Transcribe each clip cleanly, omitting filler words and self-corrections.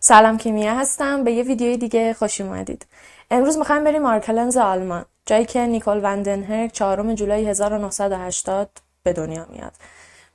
سلام، کیمیا هستم. به یه ویدیوی دیگه خوش اومدید. امروز میخوایم بریم آرکلنز آلمان، جایی که نیکول وندنهرک 4 جولای 1980 به دنیا میاد.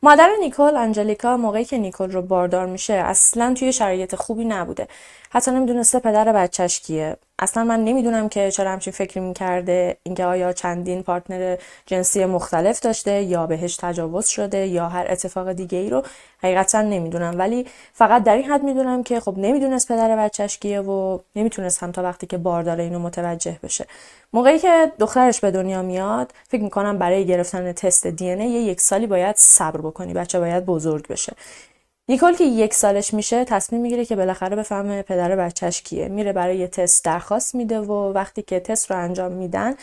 مادر نیکول، آنجلیکا، موقعی که نیکول رو باردار میشه اصلا توی شرایط خوبی نبوده. حتی نمیدونسته پدر بچهش کیه. اصلا من نمیدونم که چرا همچین فکری میکرده، اینکه آیا چندین پارتنر جنسی مختلف داشته یا بهش تجاوز شده یا هر اتفاق دیگه ای رو حقیقتا نمیدونم، ولی فقط در این حد میدونم که خب نمیدونست پدر بچهش کیه و نمیتونست هم تا وقتی که باردار اینو متوجه بشه. موقعی که دخترش به دنیا میاد فکر میکنم برای گرفتن تست دی ان ای یک سالی باید صبر بکنی، بچه باید بزرگ بشه. نیکول که 1 سالش میشه تصمیم میگیره که بالاخره بفهمه پدر بچهش کیه. میره برای یه تست درخواست میده و وقتی که تست رو انجام میدن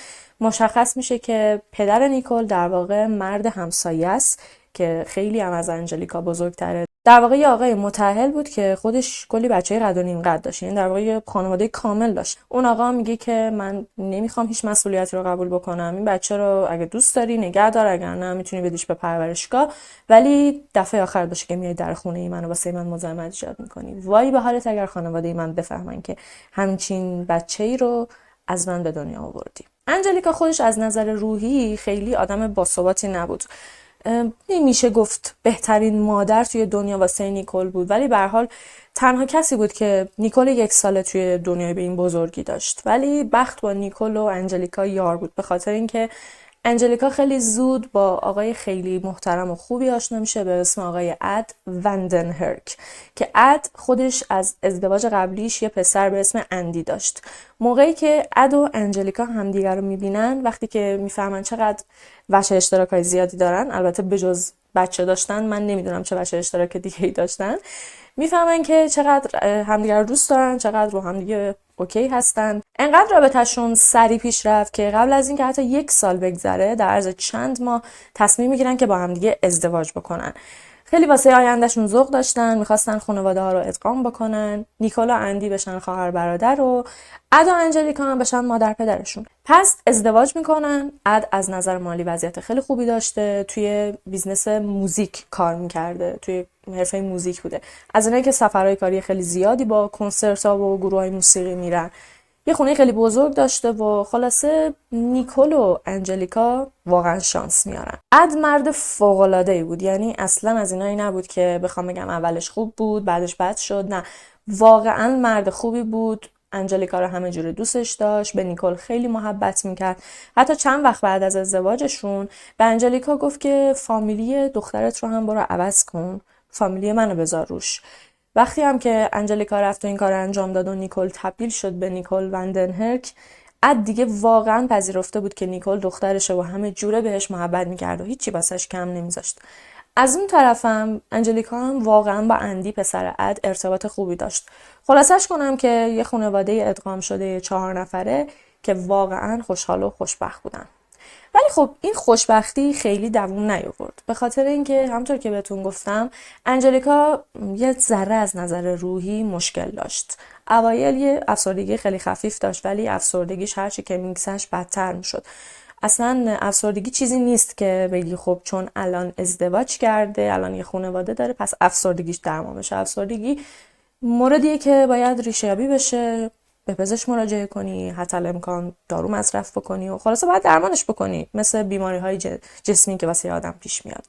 مشخص میشه که پدر نیکول در واقع مرد همسایه است که خیلی هم از انجلیکا بزرگتره. در واقع یه آقای متأهل بود که خودش کلی بچه‌ی قد و نیم قد داشت، یعنی در واقع یه خانواده کامل داشت. اون آقا میگه که من نمیخوام هیچ مسئولیتی رو قبول بکنم، این بچه رو اگه دوست داری نگه دار، اگر نه میتونی بدیش به پرورشگاه، ولی دفعه آخر باشه که میای در خونه ای منو واسه من مزاحمت ایجاد میکنی. وای به حالت اگر خانواده من بفهمن که همچین بچه‌ای رو از من به دنیا آوردی. انجلیکا خودش از نظر روحی خیلی آدم باثباتی نبود. نمیشه گفت بهترین مادر توی دنیا واسه نیکول بود، ولی به هر حال تنها کسی بود که نیکول 1 ساله توی دنیای به این بزرگی داشت. ولی بخت با نیکول و انجلیکا یار بود، به خاطر اینکه انجلیکا خیلی زود با آقای خیلی محترم و خوبی آشنا میشه به اسم آقای اد وندنهرک که اد خودش از ازدواج قبلیش یه پسر به اسم اندی داشت. موقعی که اد و انجلیکا همدیگر رو میبینن، وقتی که میفهمن چقدر وجه اشتراکای زیادی دارن، البته بجز بچه داشتن من نمیدونم چه وجه اشتراک دیگه ای داشتن، میفهمن که چقدر همدیگر رو دوست دارن، چقدر رو همدیگه اوکی هستن. انقدر رابطه‌شون سریع پیش رفت که قبل از اینکه حتی 1 سال بگذره در عرض چند ماه تصمیم میگیرن که با همدیگه ازدواج بکنن. خیلی واسه آیندهشون ذوق داشتن، میخواستن خانواده ها رو ادغام بکنن. نیکولا اندی بشن خواهر برادر و اد و انجلیکا هم بشن مادر پدرشون. پس ازدواج میکنن. اد از نظر مالی وضعیت خیلی خوبی داشته، توی بیزنس موزیک کار میکرده، توی حرفه موزیک بوده، از اینایی که سفرهای کاری خیلی زیادی با کنسرت ها و گروهای موسیقی میرن. یه خونه خیلی بزرگ داشته و خلاصه نیکول و انجلیکا واقعا شانس میارن. اد مرد فوق‌العاده‌ای بود، یعنی اصلا از اینایی نبود که بخوام بگم اولش خوب بود بعدش بد شد، نه، واقعا مرد خوبی بود. انجلیکا رو همه جوره دوستش داشت، به نیکول خیلی محبت میکرد. حتی چند وقت بعد از ازدواجشون به انجلیکا گفت که فامیلی دخترت رو هم برو عوض کن، فامیلی منو بذار روش. وقتی هم که انجلیکا رفت و این کار انجام داد و نیکول تبدیل شد به نیکول وندنهرک، اد دیگه واقعا پذیرفته بود که نیکول دخترشه و همه جوره بهش محبت میکرد و هیچی واسش کم نمیذاشت. از اون طرفم انجلیکا هم واقعا با اندی پسر اد ارتباط خوبی داشت. خلاصش کنم که یه خانواده ادغام شده 4 نفره که واقعا خوشحال و خوشبخت بودن. ولی خب این خوشبختی خیلی دووم نیاورد، به خاطر اینکه همونطور که بهتون گفتم انجلیکا یه ذره از نظر روحی مشکل داشت. اوایل یه افسردگی خیلی خفیف داشت، ولی افسردگیش هرچی که میگذشت بدتر میشد. اصلا افسردگی چیزی نیست که بگی خب چون الان ازدواج کرده، الان یه خانواده داره پس افسردگیش درمان بشه. افسردگی موردیه که باید ریشه‌یابی بشه، به پزشک مراجعه کنی، حتی الامکان دارو مصرف بکنی و خلاصه باید درمانش بکنی، مثل بیماری‌های جسمی که واسه آدم پیش میاد.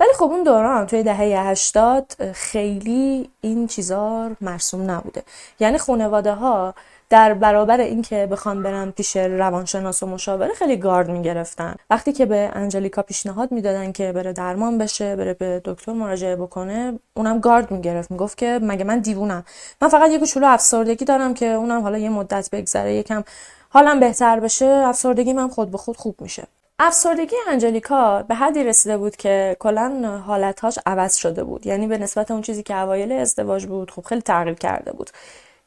ولی خب اون دوران توی دهه 80 خیلی این چیزا مرسوم نبوده، یعنی خانواده ها در برابر اینکه بخوان برن پیش روانشناس و مشاوره خیلی گارد میگرفتن. وقتی که به انجلیکا پیشنهاد میدادن که بره درمان بشه، بره به دکتر مراجعه بکنه، اونم گارد میگرفت، میگفت که مگه من دیوونم؟ من فقط یه کوچولو افسردگی دارم که اونم حالا یه مدت بگذره یکم حالم بهتر بشه، افسردگی من خود به خود خوب میشه. افسردگی انجلیکا به حدی رسیده بود که کلاً حالتاش عوض شده بود، یعنی به نسبت اون چیزی که اوایل ازدواج بود خب خیلی تغییر کرده بود.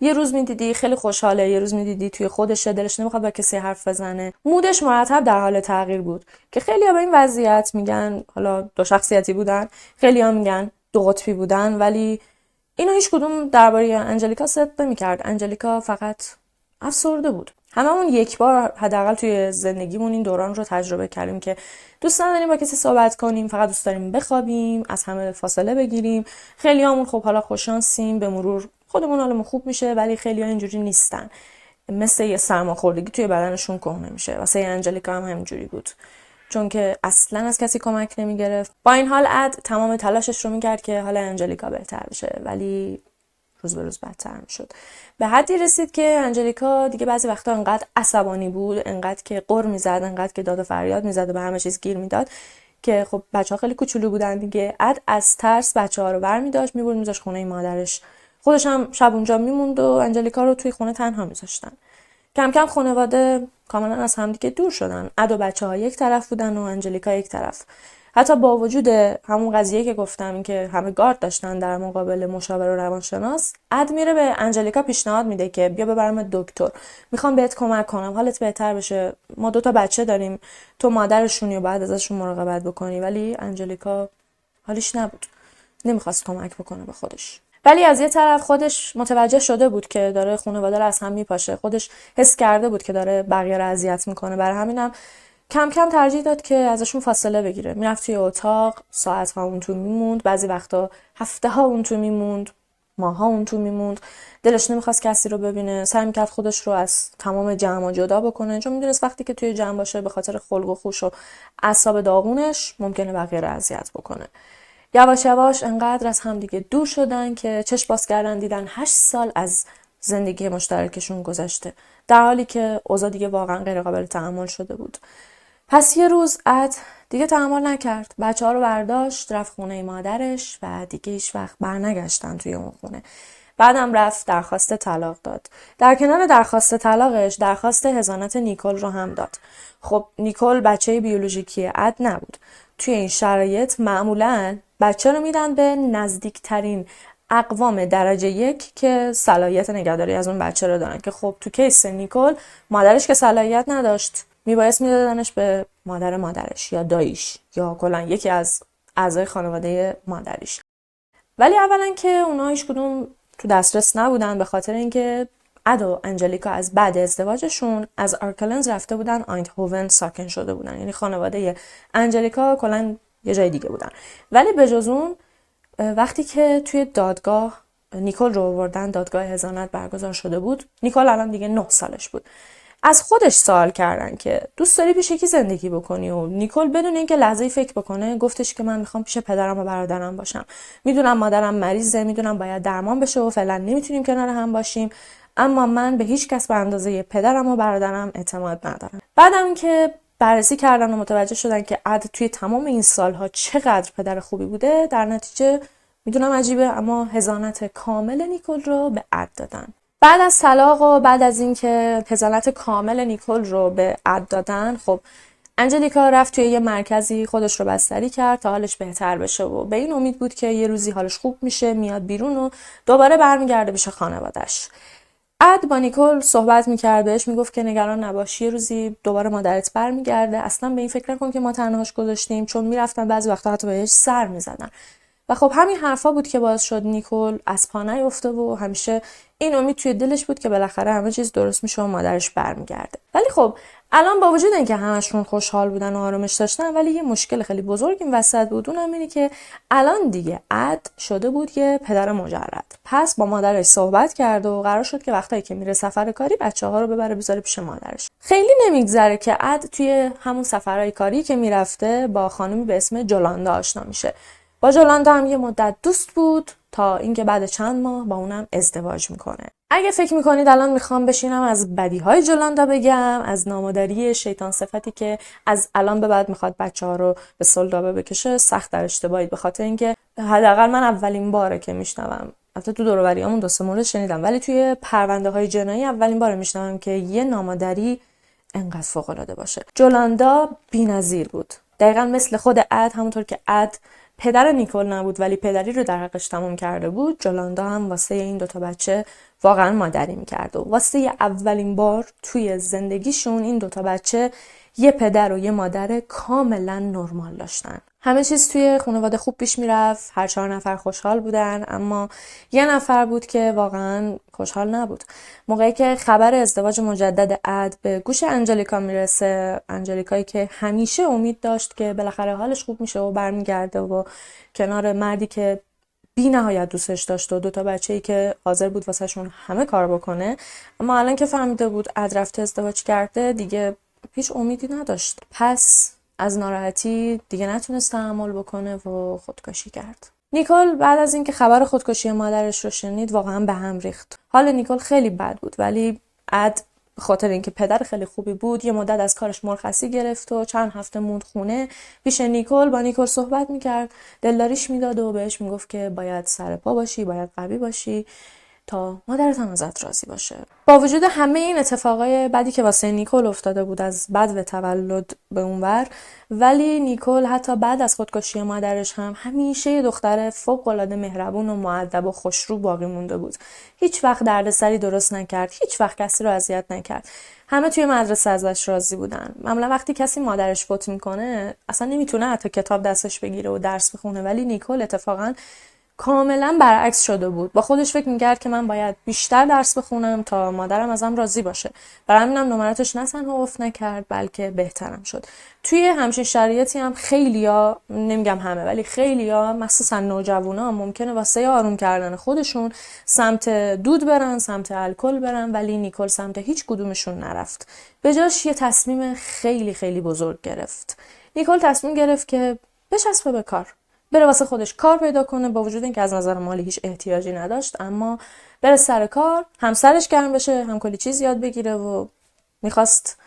یه روز میدیدی خیلی خوشحاله، یه روز میدیدی توی خودشه، دلش نمیخواد با کسی حرف بزنه، مودش مرتب در حال تغییر بود که خیلی‌ها به این وضعیت میگن حالا 2 شخصیتی بودن، خیلی‌ها میگن 2 قطبی بودن، ولی اینا هیچ کدوم درباره انجلیکا صدق نمی‌کرد. انجلیکا فقط افسرده بود. هممون یک بار حداقل توی زندگیمون این دوران رو تجربه کردیم که دوست نداریم با کسی صحبت کنیم، فقط دوست داریم بخوابیم، از همه فاصله بگیریم. خیلیامون خب حالا خوششانسیم، به مرور خودمون حالمون خوب میشه، ولی خیلی‌ها اینجوری نیستن، مثل یه سرماخوردگی توی بدنشون کهنه میشه. واسه انجلیکا هم همینجوری بود، چون که اصلا از کسی کمک نمیگرفت. با این حال اد تمام تلاشش رو میکرد که حال انجلیکا بهتر بشه، ولی روز به روز بدتر میشد. به حدی رسید که انجلیکا دیگه بعضی وقتا انقدر عصبانی بود، انقدر که غر میزد، انقدر که داد و فریاد میزد و به همه چیز گیر میداد که خب بچه‌ها خیلی کوچولو بودن دیگه. اد از ترس بچه‌ها رو برمی‌داشت میبرد میذاشت خونه مادرش، خودش هم شب اونجا میموند و انجلیکا رو توی خونه تنها میذاشتن. کم کم خانواده کاملا از همدیگه دور شدن. اد و بچه‌ها یک طرف بودن و انجلیکا یک طرف. حتی با وجود همون قضیه که گفتم که همه گارد داشتن در مقابل مشاور و روانشناس، اد میره به انجلیکا پیشنهاد میده که بیا ببرم دکتر، میخوام بهت کمک کنم حالت بهتر بشه، ما 2 بچه داریم، تو مادرشونی و باید ازشون مراقبت بکنی. ولی انجلیکا حالیش نبود، نمیخواست کمک بکنه به خودش. ولی از یه طرف خودش متوجه شده بود که داره خانواده رو از هم میپاشه، خودش حس کرده بود که داره بقیه رو اذیت میکنه، برای همینم کم کم ترجیح داد که ازشون فاصله بگیره. میرفت توی اتاق، ساعت‌ها اون تو میموند، بعضی وقتا هفته‌ها اون تو میموند، ماها اون تو میموند. دلش نمیخواست کسی رو ببینه، سعی میکرد خودش رو از تمام جمع جدا بکنه، چون میدونست وقتی که توی جمع باشه به خاطر خلق و خوش و اعصاب داغونش ممکنه بقیه رو اذیت بکنه. یواش یواش انقدر از هم دیگه دور شدن که چشم باز کردن دیدن 8 سال از زندگی مشترکشون گذشته، در حالی که اوضاع دیگه واقعا غیر قابل تحمل شده بود. پس یه روز اد دیگه تحمل نکرد، بچه‌ها رو برداشت رفت خونه مادرش و دیگه هیچ وقت برنگشتن توی اون خونه. بعدم رفت درخواست طلاق داد. در کنار درخواست طلاقش درخواست حضانت نیکول رو هم داد. خب نیکول بچه بیولوژیکی اد نبود. توی این شرایط معمولاً بچه رو میدن به نزدیکترین اقوام درجه 1 که صلاحیت نگهداری از اون بچه رو دارن، که خب تو کیس نیکول مادرش که صلاحیت نداشت، میبایست میدادنش به مادرش یا داییش یا کلا یکی از اعضای خانواده مادریش. ولی اولا که اونا هیچ کدوم تو دسترس نبودن، به خاطر اینکه اد و انجلیکا از بعد ازدواجشون از آرکلنز رفته بودن آیندهوون ساکن شده بودن، یعنی خانواده انجلیکا کلا یه جای دیگه بودن. ولی به جز اون وقتی که توی دادگاه نیکول رو آوردن، دادگاه حضانت برگزار شده بود، نیکول الان دیگه 9 سالش بود، از خودش سوال کردن که دوست داری پیش کی زندگی بکنی؟ و نیکول بدون اینکه لحظه‌ای فکر بکنه گفتش که من میخوام پیش پدرم و برادرم باشم. میدونم مادرم مریضه، میدونم باید درمان بشه و فعلا نمیتونیم کنار هم باشیم، اما من به هیچ کس به اندازه پدرم و برادرم اعتماد ندارم. بعدم که بررسی کردن و متوجه شدن که اد توی تمام این سالها چقدر پدر خوبی بوده، در نتیجه میدونم عجیبه اما حضانت کامل نیکول رو به اد دادن. بعد از طلاق و بعد از اینکه حضانت کامل نیکول رو به اد دادن، خب انجلیکا رفت توی یه مرکزی خودش رو بستری کرد تا حالش بهتر بشه و به این امید بود که یه روزی حالش خوب میشه، میاد بیرون و دوباره برمیگرده پیش خانواده‌اش. اد با نیکول صحبت میکرد، بهش میگفت که نگران نباشی، یه روزی دوباره مادرت برمیگرده، اصلا به این فکر نکن که ما تنهاش گذاشتیم، چون میرفتن بعضی وقتا حتی بهش سر میزدن. و خب همین حرفا بود که باعث شد نیکول از پا نیفته و همیشه این امید توی دلش بود که بالاخره همه چیز درست میشه و مادرش برمیگرده. ولی خب الان با وجود اینکه همشون خوشحال بودن و آرامش داشتن، ولی یه مشکل خیلی بزرگ این وسط بود، اونم اینه که الان دیگه اد شده بود یه پدر مجرد. پس با مادرش صحبت کرد و قرار شد که وقتایی که میره سفر کاری بچه‌ها رو ببره بذاره پیش مادرش. خیلی نمیگذره که اد توی همون سفرهای کاری که میرفته با خانمی به اسم جولاندا آشنا میشه. با جولاندا هم یه مدت دوست بود تا اینکه بعد چند ماه با اونم ازدواج میکنه. اگه فکر میکنید الان میخوام بشینم از بدیهای جولاندا بگم، از نامادری شیطان صفتی که از الان به بعد میخواد بچه‌ها رو به سلطابه بکشه، سخت در اشتباهید، به خاطر اینکه حداقل من اولین باره که میشنوم، البته تو دور و بریامون 2-3 مورد شنیدم، ولی توی پرونده‌های جنایی اولین باره میشنوم که یه نامادری انقدر فوق‌العاده باشه. جولاندا بی‌نظیر بود، دقیقاً مثل خود اد، همونطور که اد پدر نیکول نبود ولی پدری رو در حقش تموم کرده بود، جولاندا هم واسه این 2 بچه واقعا مادری میکرد و واسه اولین بار توی زندگیشون این 2 بچه یه پدر و یه مادر کاملا نرمال داشتن. همه چیز توی خانواده خوب پیش میرفت، هر 4 نفر خوشحال بودن، اما یه نفر بود که واقعا خوشحال نبود. موقعی که خبر ازدواج مجدد اد به گوش انجلیکا میرسه، انجلیکایی که همیشه امید داشت که بالاخره حالش خوب میشه و برمیگرده و کنار مردی که بی نهایت دوستش داشت و 2 بچه‌ای که حاضر بود واسهشون همه کار بکنه. اما الان که فهمیده بود عد رفته ازدواج کرده دیگه هیچ امیدی نداشت. پس از ناراحتی دیگه نتونست تحمل بکنه و خودکشی کرد. نیکول بعد از اینکه خبر خودکشی مادرش رو شنید واقعا به هم ریخت. حال نیکول خیلی بد بود، ولی عد به خاطر اینکه پدر خیلی خوبی بود یه مدت از کارش مرخصی گرفت و چند هفته موند خونه پیش نیکول. با نیکول صحبت میکرد، دلداریش میداد و بهش میگفت که باید سر پا باشی، باید قوی باشی تا مادرت هم ازت راضی باشه. با وجود همه این اتفاقای بدی که واسه نیکول افتاده بود از بدو تولد به اونور، ولی نیکول حتی بعد از خودکشی مادرش هم همیشه یه دختر فوق‌العاده مهربون و مؤدب و خوشرو باقی مونده بود. هیچ وقت دردسری درست نکرد، هیچ وقت کسی رو اذیت نکرد. همه توی مدرسه ازش راضی بودن. معمولا وقتی کسی مادرش فوت میکنه اصلا نمیتونه حتی کتاب دستش بگیره و درس بخونه، ولی نیکول اتفاقا کاملا برعکس شده بود. با خودش فکر میکرد که من باید بیشتر درس بخونم تا مادرم ازم راضی باشه. برای همینم نمراتش نه تنها افت نکرد بلکه بهترم شد. توی همچین شرایطی هم خیلیا، نمیگم همه ولی خیلیا مخصوصا نوجوانا ممکنه واسه آروم کردن خودشون سمت دود برن، سمت الکل برن، ولی نیکول سمت هیچ کدومشون نرفت. به جاش یه تصمیم خیلی خیلی بزرگ گرفت. نیکول تصمیم گرفت که بچسبه به کار، بره واسه خودش کار پیدا کنه. با وجود اینکه از نظر مالی هیچ احتیاجی نداشت، اما بره سر کار، هم سرش گرم بشه، هم کلی چیز یاد بگیره و میخواست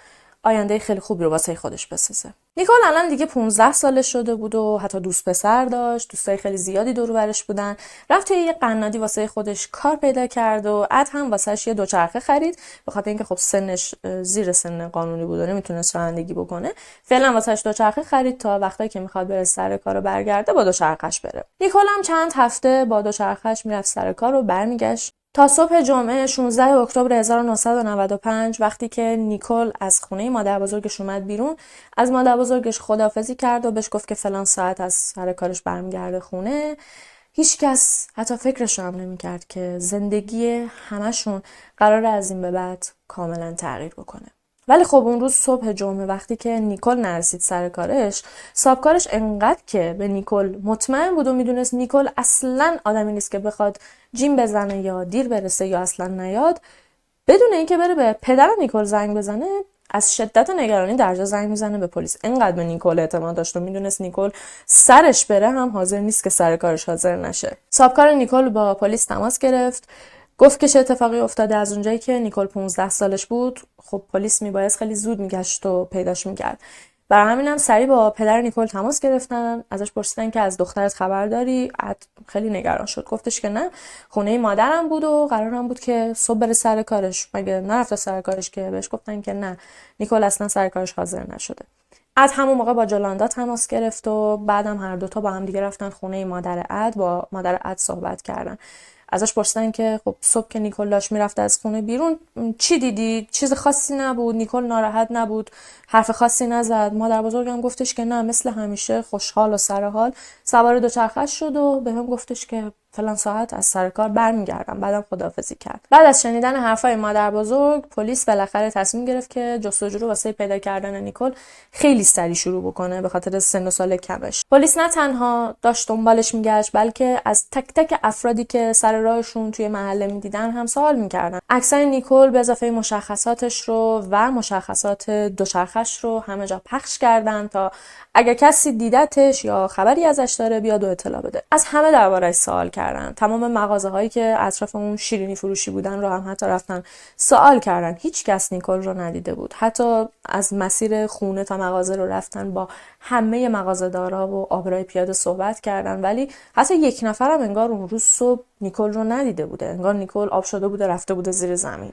آینده خیلی خوبی رو واسه خودش بسازه. نیکول الان دیگه 15 سالش شده بود و حتی دوست پسر داشت، دوستای خیلی زیادی دور و برش بودن. رفت توی یه قنادی واسه خودش کار پیدا کرد و عد هم واسهش یه دوچرخه خرید، به خاطر اینکه خب سنش زیر سن قانونی بود و نمیتونست رانندگی بکنه. فعلا واسهش دوچرخه خرید تا وقتی که میخواد بره سر کارو برگرده با دوچرخه‌اش بره. نیکول هم چند هفته با دوچرخه‌اش میرفت سر کار و برمیگشت تا صبح جمعه 16 اکتبر 1995 وقتی که نیکول از خونه مادر بزرگش اومد بیرون، از مادر بزرگش خداحافظی کرد و بهش گفت که فلان ساعت از سر کارش برمیگرده خونه. هیچ کس حتی فکرش هم نمی‌کرد که زندگی همشون قراره از این به بعد کاملا تغییر بکنه. ولی خب اون روز صبح جمعه وقتی که نیکول نرسید سر کارش، صاحبکارش انقدر که به نیکول مطمئن بود و میدونست نیکول اصلاً آدمی نیست که بخواد جیم بزنه یا دیر برسه یا اصلاً نیاد، بدون اینکه بره به پدر نیکول زنگ بزنه از شدت نگرانی درجا زنگ میزنه به پلیس. انقدر به نیکول اعتماد داشت و میدونست نیکول سرش بره هم حاضر نیست که سر کارش حاضر نشه. صاحبکار نیکول با پلیس تماس گرفت، گفت که چه اتفاقی افتاده. از اونجایی که نیکول 15 سالش بود خب پلیس میبایست خیلی زود میگشت و پیداش میکرد. برای همینم سریع با پدر نیکول تماس گرفتن، ازش پرسیدن که از دخترت خبر داری؟ خیلی نگران شد، گفتش که نه، خونه مادرم بود و قرارم بود که صبح بره سر کارش. مگه نرفته سر کارش؟ که بهش گفتن که نه، نیکول اصلا سر کارش حاضر نشده. از همون موقع با جولاندا تماس گرفت و بعدم هر دوتا با هم دیگه رفتن خونه مادر عد، با مادر عد صحبت کردن. ازش پرسیدن که خب صبح که نیکول داشت میرفته از خونه بیرون چی دیدی؟ چیز خاصی نبود؟ نیکول ناراحت نبود؟ حرف خاصی نزد؟ مادر بزرگم گفتش که نه، مثل همیشه خوشحال و سرحال سوار دوچرخه‌اش شد و بهم گفتش که فلان ساعت از سر کار برمیگردم، بعدم خداحافظی کرد. بعد از شنیدن حرفای مادر بزرگ پلیس بالاخره تصمیم گرفت که جستجو رو واسه پیدا کردن نیکول خیلی سریع شروع بکنه به خاطر سن و سال کمش. پلیس نه تنها داشت دنبالش میگشت بلکه از تک تک افرادی که سر راهشون توی محله میدیدن هم سوال میکردن. عکسای نیکول به اضافه مشخصاتش رو و مشخصات دوچرخش رو همه جا پخش کردن تا اگر کسی دیدتش یا خبری ازش داره بیاد و اطلاع بده. از همه درباره‌اش سوال کردن. تمام مغازه‌هایی که اطراف اون شیرینی فروشی بودن رو هم حتی رفتن سوال کردن. هیچ کس نیکول رو ندیده بود. حتی از مسیر خونه تا مغازه رو رفتن، با همه مغازه‌دارا و آبرای پیاده صحبت کردن، ولی حتی یک نفرم انگار اون روز صبح نیکول رو ندیده بوده. انگار نیکول آب شده بوده رفته بوده زیر زمین.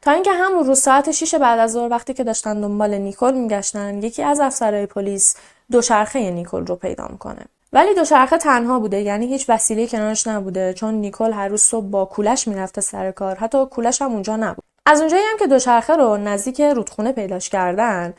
تا اینکه همون روز ساعت 6 بعد از ظهر وقتی که داشتن دنبال نیکول میگشتن، یکی از افسرهای پلیس دوچرخه نیکول رو پیدا میکنه. ولی دوچرخه تنها بوده، یعنی هیچ وسیله کنارش نبوده، چون نیکول هر روز صبح با کولش میرفته سر کار، حتی کولش هم اونجا نبود. از اونجایی هم که دوچرخه رو نزدیک رودخونه پیداش کردن،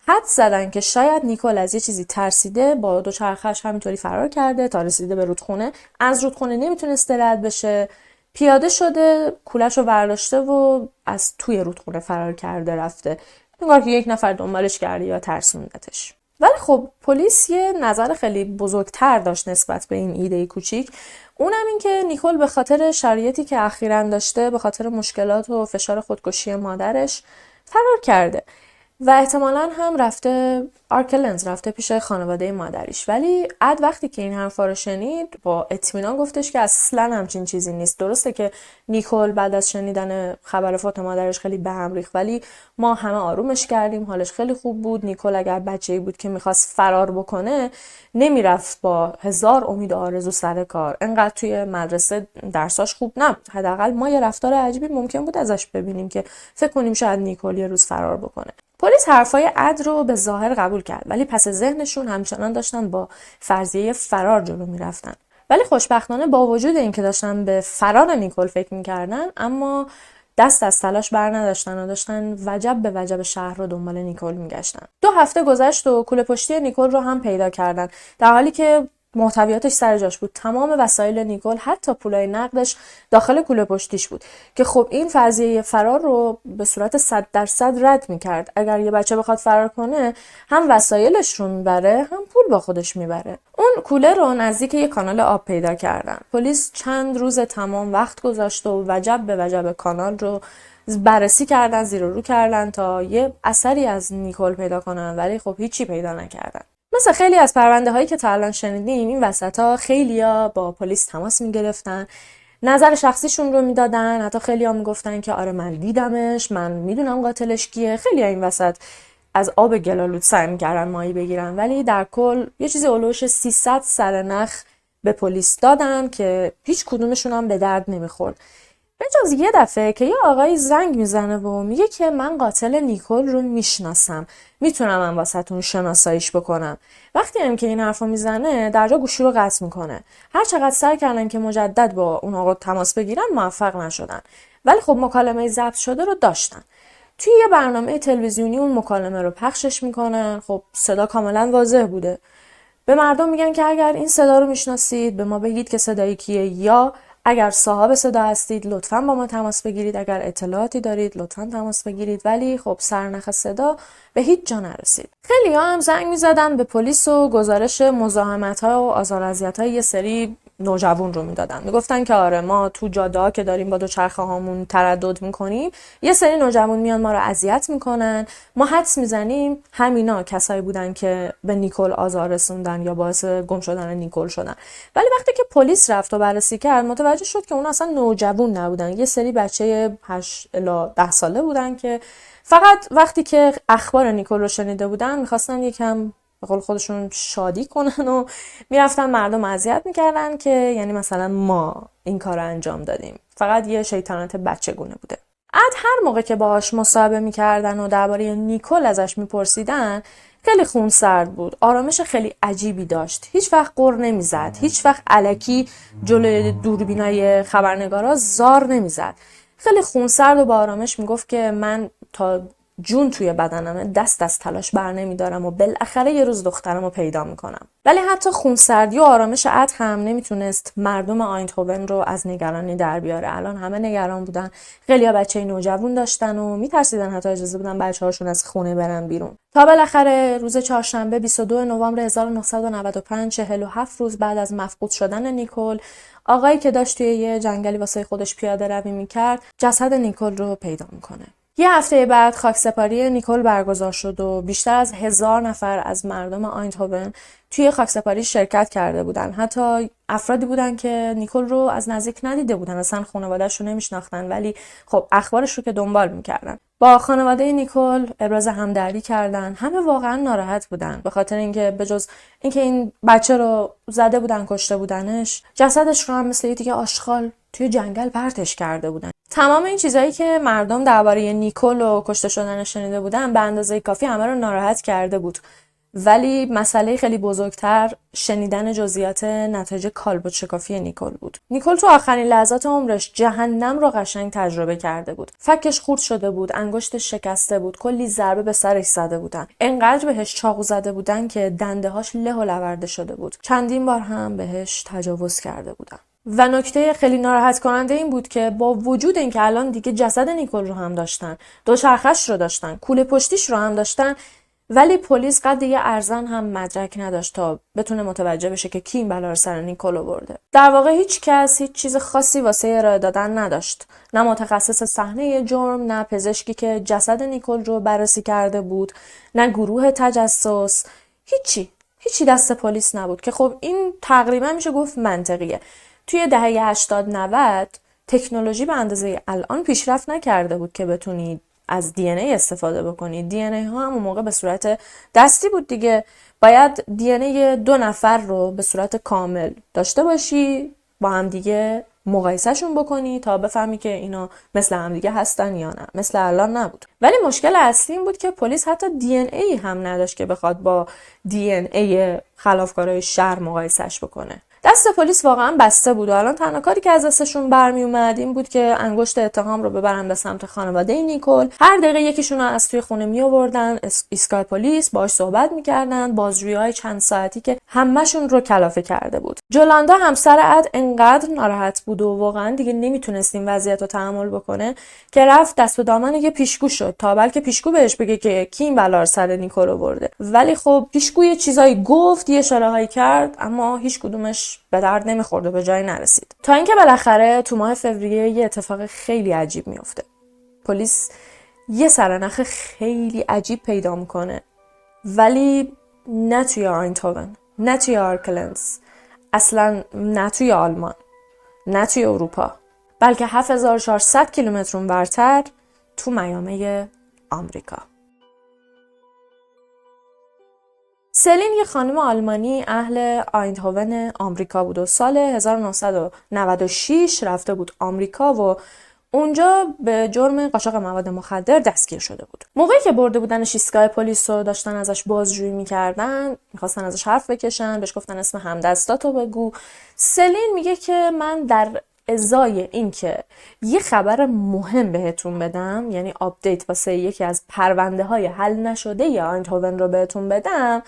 حدس زدن که شاید نیکول از یه چیزی ترسیده با دوچرخه‌اش همینطوری فرار کرده تا رسیده به رودخونه. از رودخونه نمیتونسته رد بشه، پیاده شده، کولش رو برداشته و از توی رودخونه فرار کرده رفته. انگار که یک نفر دنبالش کرده یا ترسوندتش. ولی خب پلیس یه نظر خیلی بزرگتر داشت نسبت به این ایده کوچیک. اونم این که نیکول به خاطر شرایطی که اخیراً داشته، به خاطر مشکلات و فشار خودکشی مادرش فرار کرده و احتمالاً هم رفته آرکلنز، رفته پیش خانواده مادریش. ولی اد وقتی که این حرفا رو شنید با اطمینان گفتش که اصلاً همچین چیزی نیست. درسته که نیکول بعد از شنیدن خبر فوت مادرش خیلی به هم ریخت، ولی ما همه آرومش کردیم، حالش خیلی خوب بود. نیکول اگر بچه‌ای بود که میخواست فرار بکنه نمیرفت با هزار امید و آرزو سر کار. انقدر توی مدرسه درساش خوب نبود، حداقل ما یه رفتار عجیبی ممکن بود ازش ببینیم که فکر کنیم شاید نیکول یه روز فرار بکنه. پلیس حرفای اد رو به ظاهر قبول کرد، ولی پس ذهنشون همچنان داشتن با فرضیه فرار جلو میرفتن. ولی خوشبختانه با وجود اینکه داشتن به فرار نیکول فکر میکردن، اما دست از تلاش بر نداشتن و داشتن وجب به وجب شهر رو دنبال نیکول میگشتن. 2 هفته گذشت و کوله پشتی نیکول رو هم پیدا کردن، در حالی که محتویاتش سر جاش بود. تمام وسایل نیکول، حتی پولای نقدش، داخل کوله پشتیش بود که خب این فرضیه فرار رو به صورت 100% رد میکرد. اگر یه بچه بخواد فرار کنه، هم وسایلش رو میبره، هم پول با خودش میبره. اون کوله رو نزدیک یه کانال آب پیدا کردن. پلیس چند روز تمام وقت گذاشت و وجب به وجب کانال رو بررسی کردن، زیر و رو کردن تا یه اثری از نیکول پیدا کنن، ولی خب هیچی پیدا نکردن. مثل خیلی از پرونده هایی که تا الان شنیدیم، این وسطا خیلیا با پلیس تماس میگرفتن، نظر شخصیشون رو میدادن، حتی خیلیا میگفتن که آره من دیدمش، من میدونم قاتلش کیه. خیلیا این وسط از آب گلالود سعی میکردن ماهی بگیرن، ولی در کل یه چیزی اولوش 300 سرنخ به پلیس دادن که هیچ کدومشون هم به درد نمیخورد. به جز یه دفعه که یه آقای زنگ میزنه و میگه که من قاتل نیکول رو میشناسم، میتونم من واسهتون شناساییش بکنم. وقتی هم که این حرفو میزنه، در جا گوشی رو قطع میکنه. هر چقدر سعی کردن که مجدد با اون آقا تماس بگیرن، موفق نشدن. ولی خب مکالمه ضبط شده رو داشتن. توی یه برنامه تلویزیونی اون مکالمه رو پخشش میکنن. خب صدا کاملا واضح بوده. به مردم میگن که اگر این صدا رو میشناسید به ما بگید که صدای کیه، یا اگر صاحب صدا هستید لطفاً با ما تماس بگیرید، اگر اطلاعاتی دارید لطفاً تماس بگیرید. ولی خب سرنخ صدا به هیچ جا نرسید. خیلی هم زنگ میزدن به پلیس و گزارش مزاحمت‌ها و آزار و اذیت‌های یه سری نوجوان رو میدادن. میگفتن که آره ما تو جاده‌ها که داریم با دوچرخه هامون تردد میکنیم، یه سری نوجوان میان ما رو اذیت میکنن، ما حدس میزنیم همینا کسایی بودن که به نیکول آزار رسوندن یا باعث گم شدن نیکول شدن. ولی وقتی که پلیس رفت و بررسی کرد، متوجه شد که اون اصلا نوجوان نبودن، یه سری بچه 8 الی 10 ساله بودن که فقط وقتی که اخبار نیکول رو شنیده بودن میخواستن یکم به قول خودشون شادی کنن و میرفتن مردم اذیت میکردن که یعنی مثلا ما این کار رو انجام دادیم. فقط یه شیطنت بچگونه بوده. اد هر موقع که باهاش مصاحبه میکردن و درباره نیکول ازش میپرسیدن، خیلی خونسرد بود. آرامش خیلی عجیبی داشت. هیچ وقت غر نمیزد. هیچ وقت الکی جلوی دوربینای خبرنگارا زار نمیزد. خیلی خونسرد و با آرامش میگفت که من تا جون توی بدنمه دست از تلاش بر نمیدارم و بالاخره یه روز دخترم رو پیدا میکنم. ولی حتی خونسردی و آرامش اد هم نمیتونست مردم آیندهوون رو از نگرانی در بیاره. الان همه نگران بودن. خیلی‌ها بچه نوجوان داشتن و میترسیدن حتی اجازه بدن بچه‌هاشون از خونه برن بیرون. تا بالاخره روز چهارشنبه 22 نوامبر 1995، 47 روز بعد از مفقود شدن نیکول، آقایی که داشت توی یه جنگلی واسه خودش پیاده روی میکرد، جسد نیکول رو پیدا میکنه. یه هفته بعد خاکسپاری نیکول برگزار شد و بیشتر از 1000 نفر از مردم آیندهوون توی خاکسپاری شرکت کرده بودن. حتی افرادی بودن که نیکول رو از نزدیک ندیده بودن، اصلا خانواده‌اش رو نمیشناختن، ولی خب اخبارش رو که دنبال میکردن. با خانواده نیکول ابراز همدردی کردن. همه واقعا ناراحت بودن به خاطر اینکه بجز اینکه این بچه رو زده بودن، کشته بودنش، جسدش رو هم مثل یه دیگه آشغال توی جنگل پرتش کرده بودن. تمام این چیزایی که مردم درباره نیکول و کشته شدنش شنیده بودن به اندازه کافی همه رو ناراحت کرده بود. ولی مسئله خیلی بزرگتر شنیدن جزئیات نتایج کالبد شکافی نیکول بود. نیکول تو آخرین لحظات عمرش جهنم رو قشنگ تجربه کرده بود. فکش خورد شده بود، انگشتش شکسته بود، کلی ضربه به سرش زده بودن. انقدر بهش چاقو زده بودن که دنده‌هاش له و لورده شده بود. چندین بار هم بهش تجاوز کرده بودن. و نکته خیلی ناراحت کننده این بود که با وجود اینکه الان دیگه جسد نیکول رو هم داشتن، دوچرخش رو داشتن، کوله پشتیش رو هم داشتن، ولی پلیس قد یه ارزن هم مدرک نداشت تا بتونه متوجه بشه که کی این بلا رو سر نیکول آورده. در واقع هیچ کس هیچ چیز خاصی واسه ارائه دادن نداشت. نه متخصص صحنه جرم، نه پزشکی که جسد نیکول رو بررسی کرده بود، نه گروه تجسس، هیچی دست پلیس نبود که خب این تقریبا میشه گفت منطقیه. توی دهه 80 90 تکنولوژی به اندازه الان پیشرفت نکرده بود که بتونید از دی ان ای استفاده بکنید. دی ان ای ها هم اون موقع به صورت دستی بود دیگه. باید دی ان ای 2 نفر رو به صورت کامل داشته باشی، با هم دیگه مقایسهشون بکنی تا بفهمی که اینا مثل هم دیگه هستن یا نه. مثل الان نبود. ولی مشکل اصلی این بود که پلیس حتی دی ان ای هم نداشت که بخواد با دی ان ای خلافکارای شهر مقایسهش بکنه. دست پلیس واقعا بسته بود و الان تنها کاری که از دستشون برمی اومد این بود که انگشت اتهام رو ببرن به سمت خانواده نیکول. هر دقیقه یکیشون رو از توی خونه می آوردن، ایستگاه پلیس باهاش صحبت می‌کردن، بازجویی‌های چند ساعتی که همه‌شون رو کلافه کرده بود. جولاندا همسر اد انقدر ناراحت بود و واقعا دیگه نمیتونست این وضعیت رو تحمل بکنه که رفت دست به دامن یه پیشگو شد تا بلکه پیشگو بهش بگه که کی این بلا رو سر نیکول آورده. ولی خب پیشگو یه چیزایی گفت، یه اشاره‌هایی کرد، اما هیچ کدومش به درد نمیخورد و به جایی نرسید. تا اینکه بالاخره تو ماه فوریه یه اتفاق خیلی عجیب میفته. پلیس یه سرنخ خیلی عجیب پیدا میکنه، ولی نه توی آینتهوون، نه توی آرکلنز، اصلا نه توی آلمان، نه توی اروپا، بلکه 7400 کیلومتر اونورتر تو میامه آمریکا. سلین یه خانم آلمانی اهل آیندهوون آمریکا بود و سال 1996 رفته بود آمریکا و اونجا به جرم قاچاق مواد مخدر دستگیر شده بود. موقعی که برده بودنش ایستگاه پلیس و داشتن ازش بازجویی میکردن، میخواستن ازش حرف بکشن، بهش گفتن اسم همدستاتو بگو. سلین میگه که من در ازای این که یه خبر مهم بهتون بدم، یعنی آپدیت واسه یکی از پرونده های حل نشده یا آیندهوون رو بهتون بدم،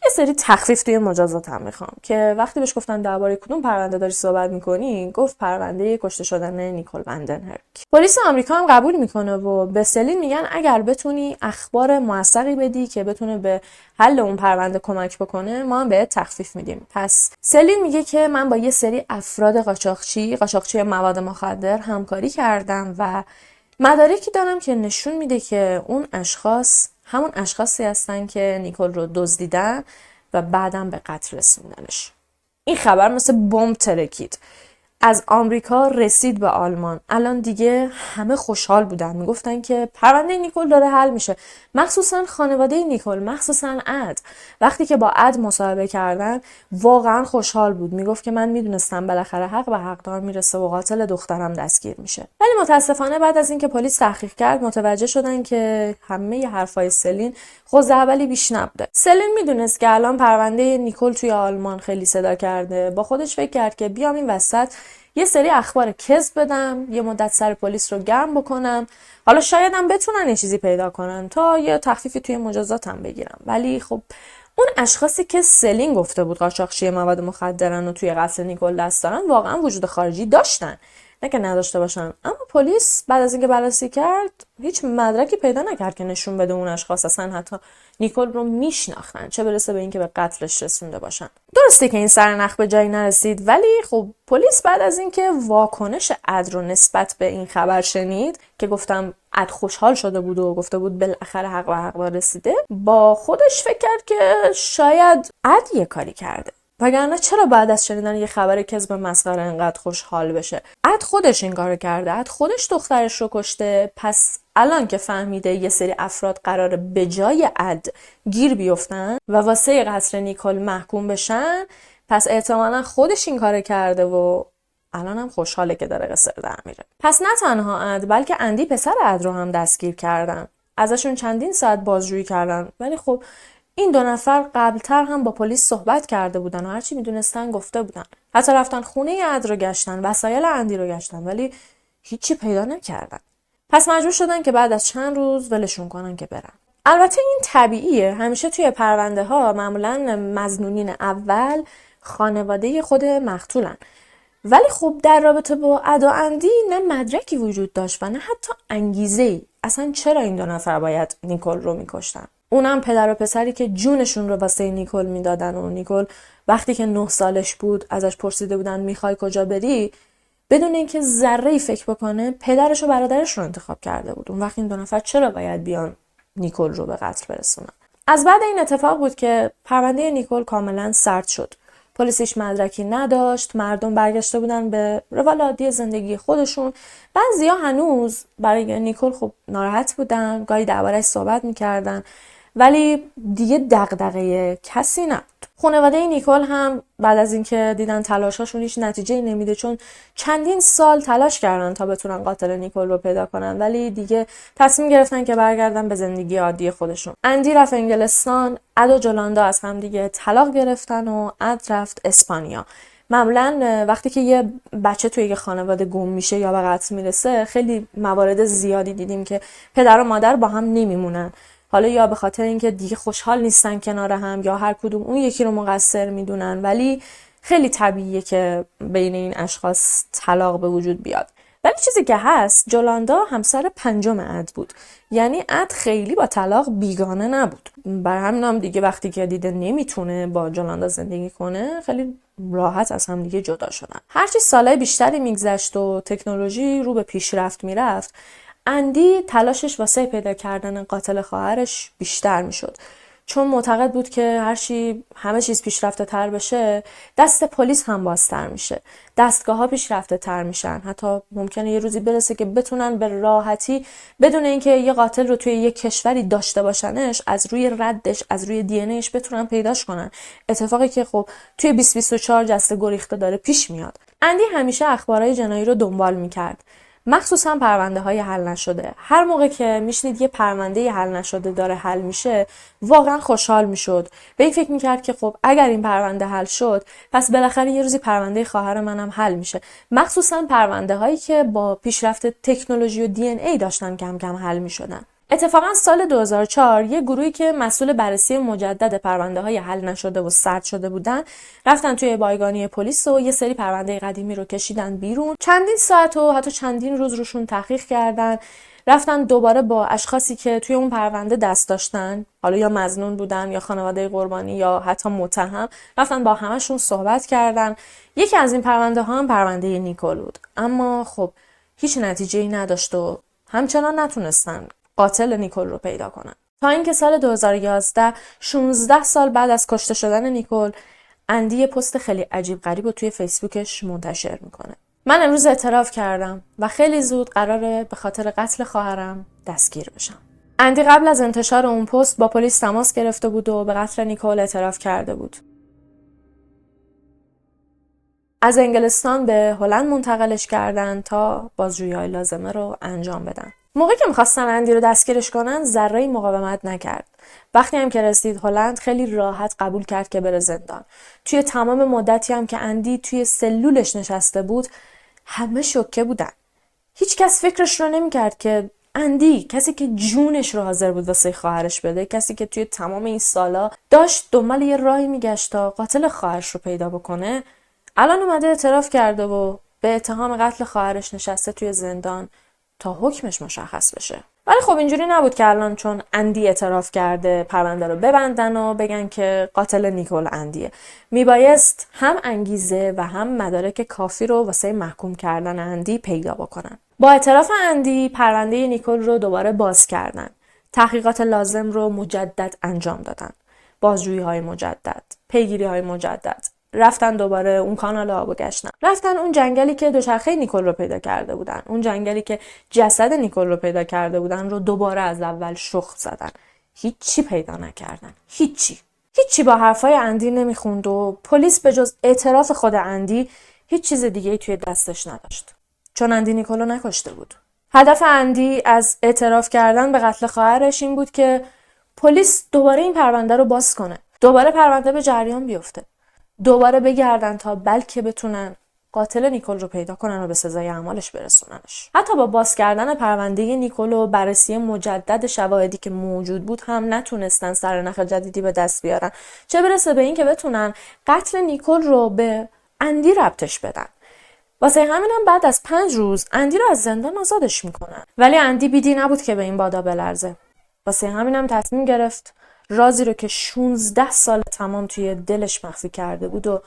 یه سری تخفیف توی مجازاتم میخوام. که وقتی بهش گفتن درباره کدوم پرونده داری صحبت میکنی، گفت پرونده کشته شدن نیکول وندنهرک. پلیس آمریکا هم قبول میکنه و به سلین میگن اگر بتونی اخبار موثقی بدی که بتونه به حل اون پرونده کمک بکنه، ما هم بهت تخفیف میدیم. پس سلین میگه که من با یه سری افراد قاچاقچی مواد مخدر همکاری کردم و مدارکی دارم که نشون میده که اون اشخاص همون اشخاصی هستن که نیکول رو دزدیدن و بعدم به قتل رسوندنش. این خبر مثل بمب ترکید. از آمریکا رسید به آلمان. الان دیگه همه خوشحال بودن. میگفتن که پرونده نیکول داره حل میشه. مخصوصا خانواده نیکول، مخصوصا اد. وقتی که با اد مصاحبه کردن واقعا خوشحال بود. میگفت که من میدونستم بالاخره حق به حقدار میرسه و قاتل دخترم دستگیر میشه. ولی متاسفانه بعد از اینکه پلیس تحقیق کرد متوجه شدن که همه حرفای سلین خوزعبلی بیش نبوده. سلین میدونست که الان پرونده نیکول توی آلمان خیلی صدا کرده. با خودش فکر کرد که بیام این وسط یه سری اخبار کذب بدم، یه مدت سر پلیس رو گرم بکنم، حالا شایدم بتونن یه چیزی پیدا کنن تا یه تخفیفی توی مجازاتم بگیرم. ولی خب اون اشخاصی که سلین گفته بود قاچاقچی مواد مخدرن و توی قتل نیکول دست دارن واقعا وجود خارجی داشتن، نه که نداشته باشن. اما پلیس بعد از اینکه بررسی کرد هیچ مدرکی پیدا نکرد که نشون بده اون اشخاص اصلا حتی نیکول رو میشناختن، چه برسه به اینکه به قتلش رسونده باشن. درسته که این سرنخ به جایی نرسید، ولی خب پلیس بعد از اینکه واکنش اد رو نسبت به این خبر شنید که گفتم اد خوشحال شده بود و گفته بود بالاخره حق به حق رسیده، با خودش فکر کرد که شاید اد یه کاری کرده. وگرنه چرا بعد از شنیدن یه خبر کذب مسخره انقدر خوشحال بشه؟ اد خودش این کارو کرده، اد خودش دخترش رو کشته. پس الان که فهمیده یه سری افراد قراره به جای اد گیر بیفتن و واسه قتل نیکول محکوم بشن، پس احتمالا خودش این کارو کرده و الان هم خوشحاله که داره قصر در میره. پس نه تنها اد بلکه اندی پسر اد رو هم دستگیر کردن، ازشون چندین ساعت بازجویی کردن. ولی خب این 2 نفر قبلتر هم با پلیس صحبت کرده بودن و هرچی میدونستن گفته بودن. حتی رفتن خونه اد رو گشتن، وسایل اندی رو گشتن، ولی هیچی پیدا نکردن. پس مجبور شدن که بعد از چند روز ولشون کنن که برن. البته این طبیعیه، همیشه توی پرونده ها معمولا مظنونین اول خانواده خود مقتولن. ولی خب در رابطه با اد و اندی نه مدرکی وجود داشت و نه حتی انگیزه‌ای اصلا چرا این 2 نفر باید نیکول رو میکشتن. اونم پدر و پسری که جونشون رو واسه نیکول میدادن و نیکول وقتی که 9 سالش بود ازش پرسیده بودن میخوای کجا بری، بدون اینکه ذره‌ای فکر بکنه پدرش و برادرش رو انتخاب کرده بود. اون وقت این 2 نفر چرا باید بیان نیکول رو به قتل برسونن؟ از بعد این اتفاق بود که پرونده نیکول کاملا سرد شد. پلیسش مدرکی نداشت، مردم برگشته بودن به روال عادی زندگی خودشون. بعضیا هنوز برای نیکول خب ناراحت بودن، گاهی درباره‌اش صحبت میکردن، ولی دیگه دغدغه کسی نبود. خانواده نیکول هم بعد از اینکه دیدن تلاشاشون هیچ نتیجه‌ای نمیده، چون چندین سال تلاش کردن تا بتونن قاتل نیکول رو پیدا کنن، ولی دیگه تصمیم گرفتن که برگردن به زندگی عادی خودشون. اندی رفت انگلستان، اد و جولاندا از هم دیگه طلاق گرفتن و اد رفت اسپانیا. معمولا وقتی که یه بچه توی یه خانواده گم میشه یا به قتل میرسه، خیلی موارد زیادی دیدیم که پدر و مادر با هم نمیمونن. حالا یا به خاطر اینکه دیگه خوشحال نیستن کنار هم، یا هر کدوم اون یکی رو مقصر میدونن، ولی خیلی طبیعیه که بین این اشخاص طلاق به وجود بیاد. ولی چیزی که هست، جولاندا همسر 5 اد بود، یعنی اد خیلی با طلاق بیگانه نبود. بر همین هم دیگه وقتی که دیده نمیتونه با جولاندا زندگی کنه، خیلی راحت از هم دیگه جدا شدن. هرچی سالهای بیشتری میگذشت و تکنولوژی رو به پیشرفت میرفت، اندی تلاشش واسه پیدا کردن قاتل خواهرش بیشتر میشد، چون معتقد بود که هرچی همه چیز پیشرفته تر بشه، دست پلیس هم بازتر میشه، دستگاه ها پیشرفته تر میشن، حتی ممکنه یه روزی برسه که بتونن به راحتی بدون اینکه یه قاتل رو توی یه کشوری داشته باشنش، از روی ردش، از روی دی ان ایش بتونن پیداش کنن. اتفاقی که خب توی 2024 جسته گریخته داره پیش میاد. اندی همیشه اخبارهای جنایی رو دنبال میکرد، مخصوصا پرونده های حل نشده. هر موقع که میشنید یه پرونده حل نشده داره حل میشه، واقعا خوشحال میشد. به این فکر میکرد که خب اگر این پرونده حل شد، پس بالاخره یه روزی پرونده خواهر منم حل میشه. مخصوصا پرونده هایی که با پیشرفت تکنولوژی و دی ان ای داشتن کم کم حل میشدن. اتفاقا سال 2004 یه گروهی که مسئول بررسی مجدد پرونده های حل نشده و سرد شده بودن، رفتن توی بایگانی پلیس و یه سری پرونده قدیمی رو کشیدن بیرون. چندین ساعت و حتی چندین روز روشون تحقیق کردن. رفتن دوباره با اشخاصی که توی اون پرونده دست داشتن، حالا یا مظنون بودن یا خانواده قربانی یا حتی متهم، رفتن با همشون صحبت کردن. یکی از این پرونده ها هم پرونده نیکول بود، اما خب هیچ نتیجه‌ای نداشت و همچنان نتونستن قاتل نیکول رو پیدا کنن. تا اینکه سال 2011، 16 سال بعد از کشته شدن نیکول، اندی یه پست خیلی عجیب غریب رو توی فیسبوکش منتشر میکنه. من امروز اعتراف کردم و خیلی زود قراره به خاطر قتل خواهرم دستگیر بشم. اندی قبل از انتشار اون پست با پلیس تماس گرفته بود و به قتل نیکول اعتراف کرده بود. از انگلستان به هلند منتقلش کردن تا بازجویی‌های لازمه رو انجام بدن. موقعی که می‌خواستن اندی رو دستگیرش کنن، ذره‌ای مقاومت نکرد. وقتی هم که رسید هلند، خیلی راحت قبول کرد که بره زندان. توی تمام مدتی هم که اندی توی سلولش نشسته بود، همه شوکه بودن. هیچ کس فکرش رو نمی‌کرد که اندی، کسی که جونش رو حاضر بود واسه خواهرش بده، کسی که توی تمام این سالا داشت دنبال یه راهی میگشت تا قاتل خواهرش رو پیدا بکنه، الان اومده اعتراف کرده و به اتهام قتل خواهرش نشسته توی زندان تا حکمش مشخص بشه. ولی خب اینجوری نبود که الان چون اندی اعتراف کرده پرونده رو ببندن و بگن که قاتل نیکول اندیه. میبایست هم انگیزه و هم مدارک کافی رو واسه محکوم کردن اندی پیدا بکنن. با اعتراف اندی، پرونده نیکول رو دوباره باز کردن. تحقیقات لازم رو مجدد انجام دادن. بازجویی‌های مجدد، پیگیری‌های مجدد. رفتن دوباره اون کانال آبو گشتن، رفتن اون جنگلی که دوچرخه نیکول رو پیدا کرده بودن، اون جنگلی که جسد نیکول رو پیدا کرده بودن رو دوباره از اول شخم زدن. هیچی پیدا نکردن، هیچی با حرفای اندی نمیخوند و پلیس به جز اعتراف خود اندی هیچ چیز دیگه توی دستش نداشت، چون اندی نیکول رو نکشته بود. هدف اندی از اعتراف کردن به قتل خواهرش این بود که پلیس دوباره این پرونده رو باز کنه، دوباره پرونده به جریان بیفته، دوباره بگردن تا بلکه بتونن قاتل نیکول رو پیدا کنن و به سزای اعمالش برسوننش. حتی با باز کردن پرونده نیکول و بررسی مجدد شواهدی که موجود بود هم نتونستن سرنخ جدیدی به دست بیارن، چه برسه به این که بتونن قتل نیکول رو به اندی ربطش بدن. واسه همینم بعد از 5 روز اندی رو از زندان آزادش میکنن. ولی اندی بیدی نبود که به این بادا بلرزه. واسه همینم تصمیم گرفت رازی رو که 16 سال تمام توی دلش مخفی کرده بود و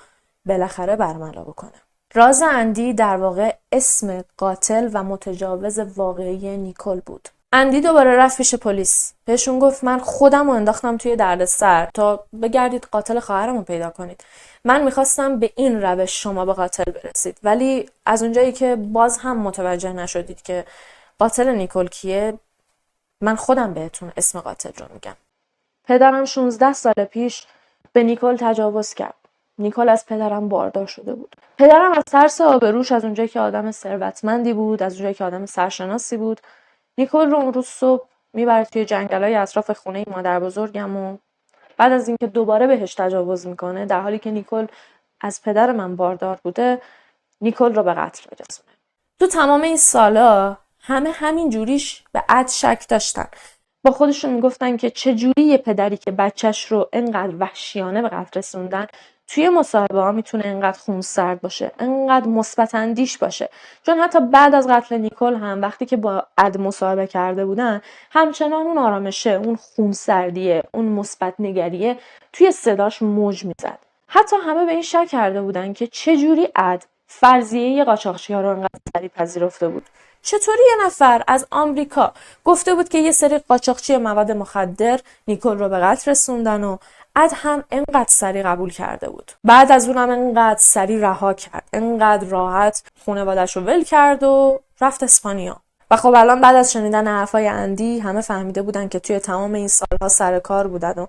بالاخره برملا بکنه. راز اندی در واقع اسم قاتل و متجاوز واقعی نیکول بود. اندی دوباره رفت پیش پلیس. بهشون گفت من خودم رو انداختم توی دردسر تا بگردید قاتل خواهرم رو پیدا کنید. من میخواستم به این روش شما به قاتل برسید، ولی از اونجایی که باز هم متوجه نشدید که قاتل نیکول کیه، من خودم بهتون اسم قاتل رو میگم. پدرم 16 سال پیش به نیکول تجاوز کرد. نیکول از پدرم باردار شده بود. پدرم از ترس آبروش، از اونجایی که آدم ثروتمندی بود، از اونجایی که آدم سرشناسی بود، نیکول رو اون روز صبح میبره توی جنگلای اطراف خونه مادر بزرگم و بعد از اینکه دوباره بهش تجاوز میکنه، در حالی که نیکول از پدر من باردار بوده، نیکول رو به قتل میرسونه. تو تمام این سالا همه همین جوریش به عد شک داشتن. با خودشون میگفتن که چجوری یه پدری که بچهش رو انقدر وحشیانه به قتل رسوندن توی مصاحبه ها میتونه انقدر خونسرد باشه، انقدر مثبت اندیش باشه. چون حتی بعد از قتل نیکول هم وقتی که با عد مصاحبه کرده بودن، همچنان اون آرامشه، اون خونسردیه، اون مثبت نگریه توی صداش موج میزد. حتی همه به این شک کرده بودن که چجوری عد فرضیه قاچاقچی‌ها رو انقدر سریع پذیرفته بود. چطوری یه نفر از آمریکا گفته بود که یه سری قاچاقچی مواد مخدر نیکول رو به قتل رسوندن و عد هم انقدر سریع قبول کرده بود. بعد از اونم انقدر سریع رها کرد، انقدر راحت خانواده‌شو ول کرد و رفت اسپانیا. و خب الان بعد از شنیدن حرفای اندی همه فهمیده بودن که توی تمام این سالها سر کار بودن و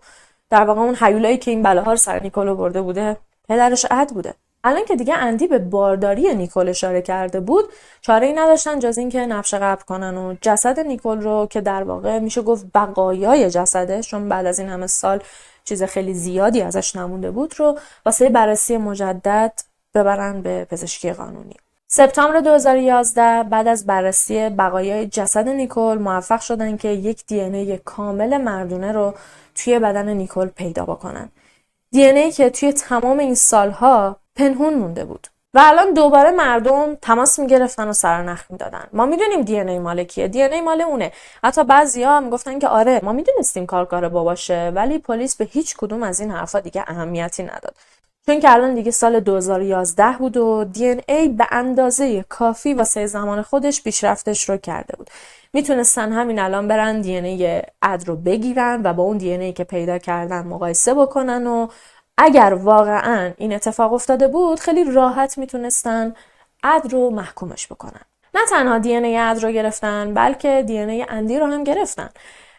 در واقع اون هیولایی که این بلاها رو سر نیکول برده بوده پدرش عد بوده. الان که دیگه اندی به بارداری نیکول اشاره کرده بود، چاره‌ای نداشتن جز این که نبش قبر کنن و جسد نیکول رو که در واقع میشه گفت بقایای جسده، چون بعد از این همه سال چیز خیلی زیادی ازش نمونده بود، رو واسه بررسی مجدد ببرن به پزشکی قانونی. سپتامبر 2011 بعد از بررسی بقایای جسد نیکول موفق شدن که یک دی ان ای کامل مردونه رو توی بدن نیکول پیدا بکنن. دی ان ای که توی تمام این سالها پنهون مونده بود. و الان دوباره مردم تماس میگرفتن و سرنخ میدادن. ما میدونیم دی ان ای مال کیه، دی ان ای مال اونه. حتی بعضیا هم گفتن که آره ما میدونستیم کار باباشه، ولی پلیس به هیچ کدوم از این حرفا دیگه اهمیتی نداد. چون که الان دیگه سال 2011 بود و دی ان ای به اندازه کافی واسه زمان خودش پیشرفتش رو کرده بود. میتونستن همین الان برن دی ان ای عد رو بگیرن و با اون دی ان ای که پیدا کردن مقایسه بکنن و اگر واقعا این اتفاق افتاده بود خیلی راحت میتونستن عد رو محکومش بکنن. نه تنها دی ان ای عد رو گرفتن، بلکه دی ان ای اندی رو هم گرفتن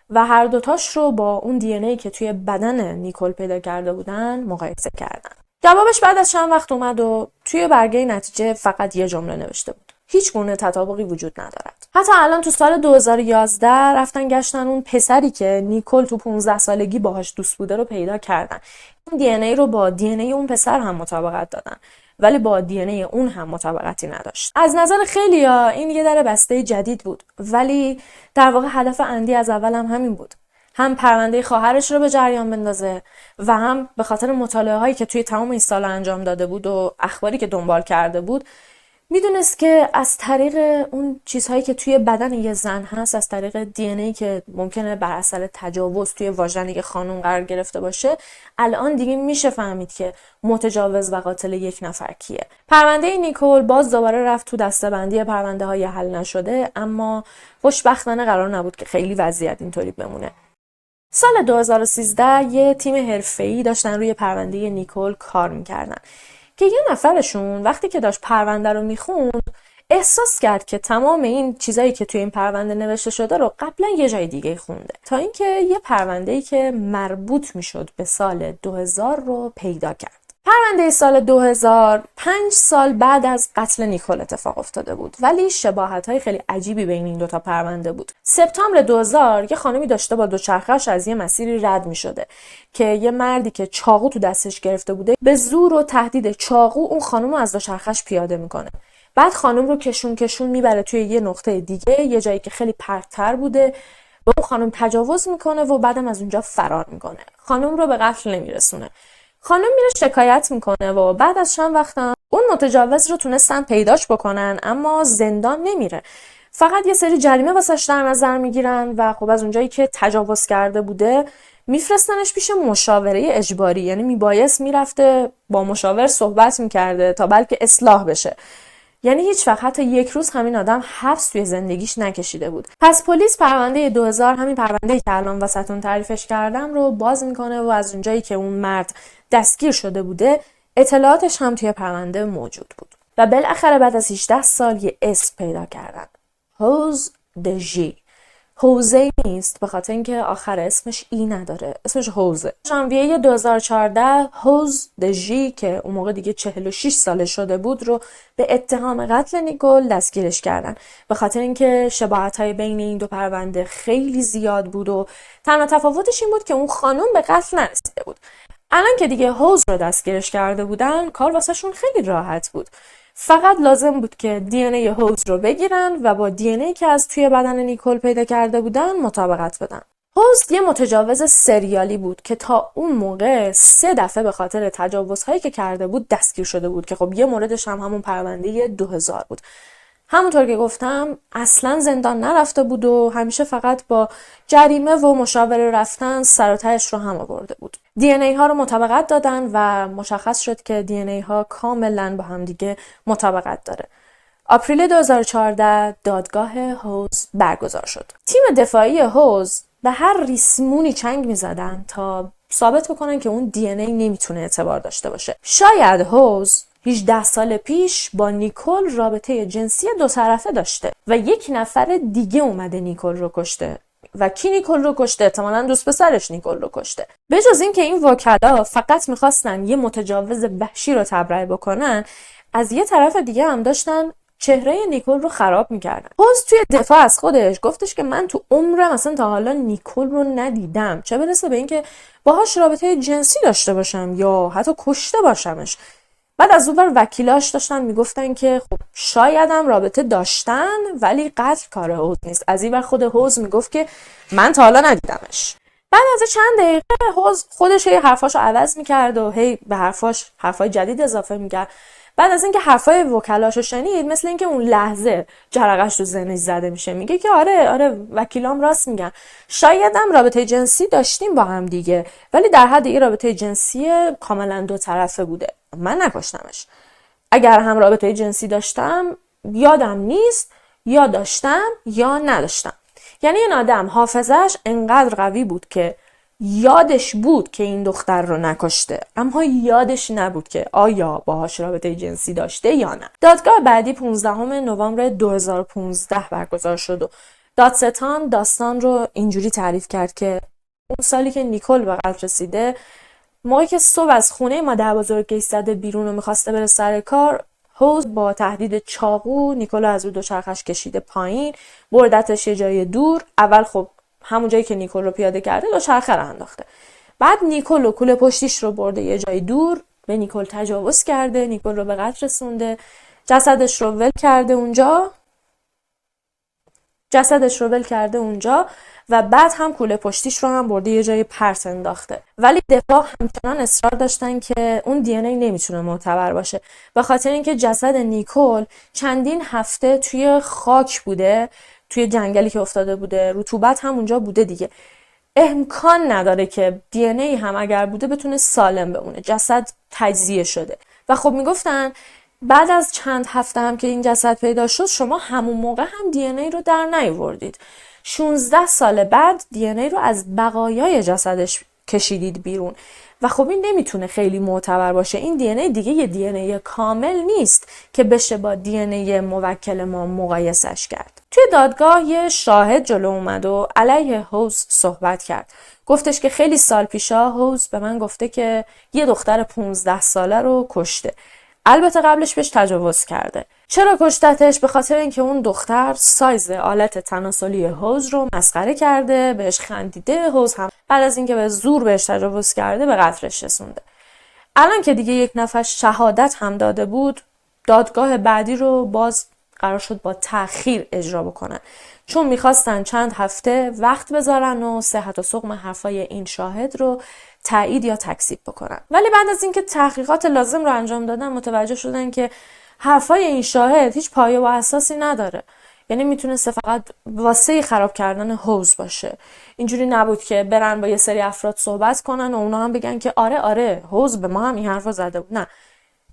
و هر دوتاش رو با اون دی ان ای که توی بدن نیکول پیدا کرده بودن مقایسه کردن. جوابش بعد از چند وقت اومد و توی برگه نتیجه فقط یه جمله نوشته بود: هیچ گونه تطابقی وجود ندارد. حتی الان تو سال 2011 رفتن گشتن اون پسری که نیکول تو 15 سالگی باهاش دوست بوده رو پیدا کردن. این دی ان ای رو با دی ان ای اون پسر هم مطابقت دادن، ولی با دی ان ای اون هم مطابقتی نداشت. از نظر خیلیا این یه در بسته جدید بود، ولی در واقع هدف اندی از اول هم همین بود: هم پرونده خواهرش رو به جریان بندازه و هم به خاطر مطالعه هایی که توی تمام این سال انجام داده بود و اخباری که دنبال کرده بود، میدونست که از طریق اون چیزهایی که توی بدن یه زن هست، از طریق دی ان ای که ممکنه بر اثر تجاوز توی واژن یه خانم قرار گرفته باشه، الان دیگه میشه فهمید که متجاوز و قاتل یک نفر کیه. پرونده نیکول باز دوباره رفت تو دسته‌بندی پرونده های حل نشده، اما خوشبختانه قرار نبود که خیلی وضعیت اینطوری بمونه. سال 2013 یه تیم حرفه‌ای داشتن روی پرونده نیکول کار میکردن که یه نفرشون وقتی که داشت پرونده رو میخوند احساس کرد که تمام این چیزایی که توی این پرونده نوشته شده رو قبلا یه جای دیگه خونده، تا اینکه یه پرونده‌ای که مربوط میشد به سال 2000 رو پیدا کرد. پرونده سال 2000 5 سال بعد از قتل نیکول اتفاق افتاده بود، ولی شباهت‌های خیلی عجیبی بین این دوتا پرونده بود. سپتامبر 2000 یه خانمی داشته با دوچرخه‌اش از یه مسیری رد می‌شده که یه مردی که چاقو تو دستش گرفته بوده به زور و تهدید چاقو اون خانم رو از دوچرخه‌اش پیاده می‌کنه. بعد خانم رو کشون میبره توی یه نقطه دیگه، یه جایی که خیلی پرت‌تر بوده، به اون خانم تجاوز میکنه و بعدم از اونجا فرار میکنه. خانم رو به قتل نمیرسونه. خانم میره شکایت میکنه و بعد از چند وقتم اون متجاوز رو تونستن پیداش بکنن، اما زندان نمیره. فقط یه سری جریمه واسش در نظر میگیرن و خب از اونجایی که تجاوز کرده بوده میفرستنش پیش مشاوره اجباری، یعنی میبایست میرفته با مشاور صحبت میکرده تا بلکه اصلاح بشه. یعنی هیچ وقت حتی یک روز همین آدم حبس توی زندگیش نکشیده بود. پس پلیس پرونده 2000، همین پرونده‌ای که الان واسهتون تعریفش کردم، رو باز میکنه و از اونجایی که اون مرد دستگیر شده بوده اطلاعاتش هم توی پرونده موجود بود. و بالاخره بعد از 18 سال یه اسم پیدا کردن، هوز دژی. حوزه نیست به خاطر اینکه آخر اسمش ای نداره، اسمش حوزه. ژانویه 2014 هوز دژی که اون موقع دیگه 46 ساله شده بود رو به اتهام قتل نیکول دستگیرش کردن، به خاطر اینکه شباهت‌های بین این دو پرونده خیلی زیاد بود و تنها تفاوتش این بود که اون خانم به قتل نرسیده بود. الان که دیگه هوز رو دستگیرش کرده بودن، کار واسهشون خیلی راحت بود. فقط لازم بود که دی ان ای هوز رو بگیرن و با دی ان ای که از توی بدن نیکول پیدا کرده بودن مطابقت بدن. هوز یه متجاوز سریالی بود که تا اون موقع 3 دفعه به خاطر تجاوزهایی که کرده بود دستگیر شده بود که خب یه موردش هم همون پرونده 2000 بود. همونطور که گفتم اصلا زندان نرفته بود و همیشه فقط با جریمه و مشاوره رفتن سر و تهش رو هم آورده بود. دی ان ای ها رو مطابقت دادن و مشخص شد که دی ان ای ها کاملا با هم دیگه مطابقت داره. آپریل 2014 دادگاه هوز برگزار شد. تیم دفاعی هوز به هر ریسمونی چنگ می‌زدن تا ثابت بکنن که اون دی ان ای نمیتونه اعتبار داشته باشه. شاید هوز 18 سال پیش با نیکول رابطه جنسی 2 طرفه داشته و یک نفر دیگه اومده نیکول رو کشته. و کی نیکول رو کشته؟ احتمالاً دوست پسرش نیکول رو کشته. به جز این که این وکلا فقط میخواستن یه متجاوز وحشی رو تبرئه بکنن، از یه طرف دیگه هم داشتن چهره نیکول رو خراب میکردن. هوز توی دفاع از خودش گفتش که من تو عمرم اصلا تا حالا نیکول رو ندیدم، چه برسه به اینکه باهاش رابطه جنسی داشته باشم یا حتی کشته باشمش. بعد از اون وکیلاش داشتن میگفتن که خب شاید هم رابطه داشتن ولی قتل کار هوز نیست. از این ور خود هوز میگفت که من تا حالا ندیدمش. بعد از چند دقیقه هوز خودش هی حرفاشو عوض میکرد و هی به حرفای جدید اضافه میکرد. بعد از اینکه حرفای وکلاشو شنید، مثل اینکه اون لحظه جرقش تو ذهنش زده میشه، میگه که آره وکیلام راست میگن، شاید هم رابطه جنسی داشتیم با هم دیگه، ولی در حد یه رابطه جنسی کاملا 2 طرفه بوده، من نکشتمش. اگر هم رابطه جنسی داشتم یادم نیست، یا داشتم یا نداشتم. یعنی این آدم حافظش انقدر قوی بود که یادش بود که این دختر رو نکشته، اما یادش نبود که آیا باهاش رابطه جنسی داشته یا نه. دادگاه بعدی 15 نوامبر 2015 برگزار شد و دادستان داستان رو اینجوری تعریف کرد که اون سالی که نیکول به قتل رسیده، موقعی که صبح از خونه مادر بزرگش زده بیرون و میخواسته بره سر کار، هوز با تهدید چاقو نیکول از رو دوچرخش کشیده پایین، بردتش یه جای دور. اول خب همون جایی که نیکول رو پیاده کرده دوچرخه رو انداخته. بعد نیکول و کوله پشتیش رو برده یه جای دور، به نیکول تجاوز کرده، نیکول رو به قتل رسونده، جسدش رو ول کرده اونجا و بعد هم کوله پشتیش رو هم برده یه جای پرت انداخته. ولی دفاع همچنان اصرار داشتن که اون دی ان ای نمیتونه معتبر باشه، به خاطر اینکه جسد نیکول چندین هفته توی خاک بوده، توی جنگلی که افتاده بوده، رطوبت هم اونجا بوده دیگه. امکان نداره که دی ان ای هم اگر بوده بتونه سالم بمونه. جسد تجزیه شده و خب میگفتن بعد از چند هفته هم که این جسد پیدا شد، شما همون موقع هم دی ان ای رو در نیاوردید. 16 سال بعد دی ان ای رو از بقایای جسدش کشیدید بیرون و خب این نمیتونه خیلی معتبر باشه. این دی ان ای دیگه یه دی ان ای کامل نیست که بشه با دی ان ای موکل ما مقایسش کرد. توی دادگاه یه شاهد جلو اومد و علیه هوز صحبت کرد. گفتش که خیلی سال پیشا هوز به من گفته که یه دختر 15 ساله رو کشته. البته قبلش بهش تجاوز کرده. چرا کشتتش؟ به خاطر اینکه اون دختر سایز آلت تناسلی هوز رو مسخره کرده، بهش خندیده. هوز هم بعد از اینکه به زور بهش تجاوز کرده به قتلش رسونده. الان که دیگه یک نفر شهادت هم داده بود، دادگاه بعدی رو باز قرار شد با تأخیر اجرا بکنن، چون میخواستن چند هفته وقت بذارن و صحت و سقم حرفای این شاهد رو تایید یا تکذیب بکنن. ولی بعد از اینکه تحقیقات لازم رو انجام دادن، متوجه شدن که حرفای این شاهد هیچ پایه و اساسی نداره. یعنی میتونسته فقط واسه خراب کردن حوض باشه. اینجوری نبود که برن با یه سری افراد صحبت کنن و اونا هم بگن که آره حوض به ما هم این حرفو زده بود. نه،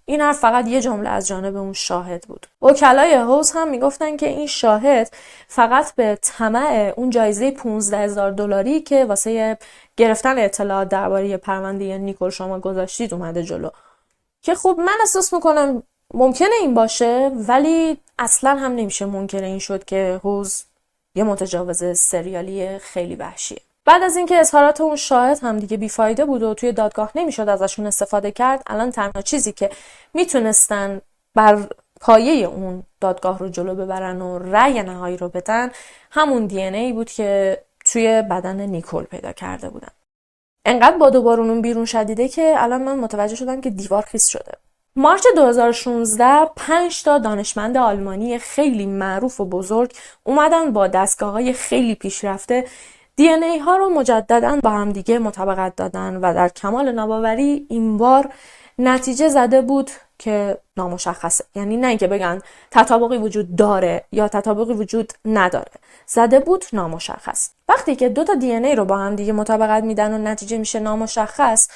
این حرف فقط یه جمله از جانب اون شاهد بود. وکلای حوض هم میگفتن که این شاهد فقط به طمع اون جایزه $15,000 که واسه گرفتن اطلاعات درباره پرونده نیکول شما گذاشتید اومده جلو. که خب من احساس میکنم ممکنه این باشه، ولی اصلا هم نمیشه منکر این شد که حوض یه متجاوز سریالی خیلی وحشیه. بعد از اینکه اظهارات اون شاهد هم دیگه بیفایده بود و توی دادگاه نمیشد ازشون استفاده کرد، الان تنها چیزی که میتونستن بر پایه اون دادگاه رو جلو ببرن و رأی نهایی رو بدن همون دی ان ای بود که توی بدن نیکول پیدا کرده بودن. انقدر باد و بارون بیرون شدیده که الان من متوجه شدم که دیوار خیس شده. مارچ 2016 5 تا دانشمند آلمانی خیلی معروف و بزرگ اومدن با دستگاه‌های خیلی پیشرفته دی ان ای ها رو مجدداً با هم دیگه مطابقت دادن و در کمال ناباوری این بار نتیجه زده بود که نامشخصه. یعنی نه اینکه بگن تطابقی وجود داره یا تطابقی وجود نداره، زده بود نامشخص. وقتی که 2 تا دی ان ای رو با هم دیگه مطابقت میدن و نتیجه میشه نامشخص،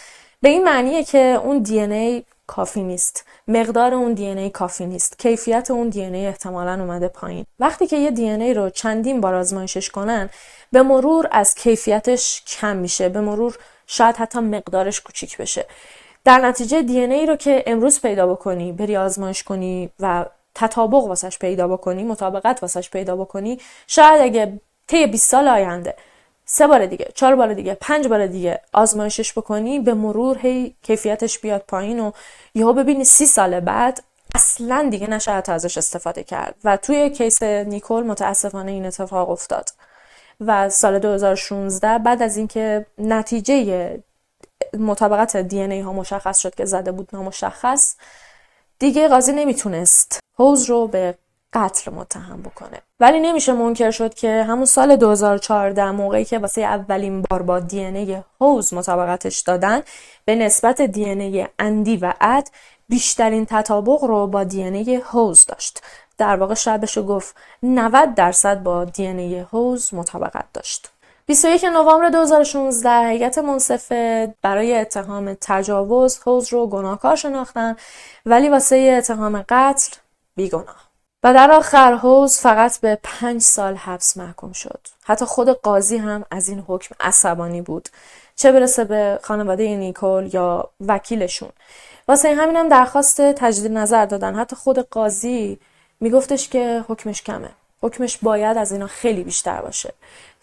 به این معنیه که اون دی ان ای کافی نیست، مقدار اون دی ان ای کافی نیست، کیفیت اون دی ان ای احتمالاً اومده پایین. وقتی که یه دی ان ای رو چندین بار آزمایشش کنن، به مرور از کیفیتش کم میشه، به مرور شاید حتی مقدارش کوچیک بشه. در نتیجه دی ان ای رو که امروز پیدا بکنی، بری آزمایش کنی و تطابق واسش پیدا بکنی، مطابقت واسش پیدا بکنی، شاید اگه طی 20 سال آینده 3 بار دیگه، 4 بار دیگه، 5 بار دیگه آزمایشش بکنی، به مرور هی کیفیتش بیاد پایین و یهو ببینی 30 سال بعد اصلا دیگه نشه ازش استفاده کرد. و توی کیس نیکول متاسفانه این اتفاق افتاد. و سال 2016 بعد از اینکه نتیجه مطابقت دی ان ای ها مشخص شد که زده بود نامشخص، دیگه قاضی نمیتونست حوض رو به قتل متهم بکنه. ولی نمیشه منکر شد که همون سال 2014 موقعی که واسه اولین بار با دی ان ای حوض مطابقتش دادن، به نسبت دی ان ای اندی و اد بیشترین تطابق رو با دی ان ای حوض داشت. در واقع شاید بشه گفت 90% با دی ان ای حوض مطابقت داشت. 21 نوامبر 2016 هیئت منصفه برای اتهام تجاوز حوض رو گناهکار شناختن، ولی واسه اتهام قتل بیگناه. و در آخر حوض فقط به 5 سال حبس محکوم شد. حتی خود قاضی هم از این حکم عصبانی بود، چه برسه به خانواده نیکول یا وکیلشون. واسه همین هم درخواست تجدید نظر دادن. حتی خود قاضی میگفتش که حکمش کمه، حکمش باید از اینا خیلی بیشتر باشه.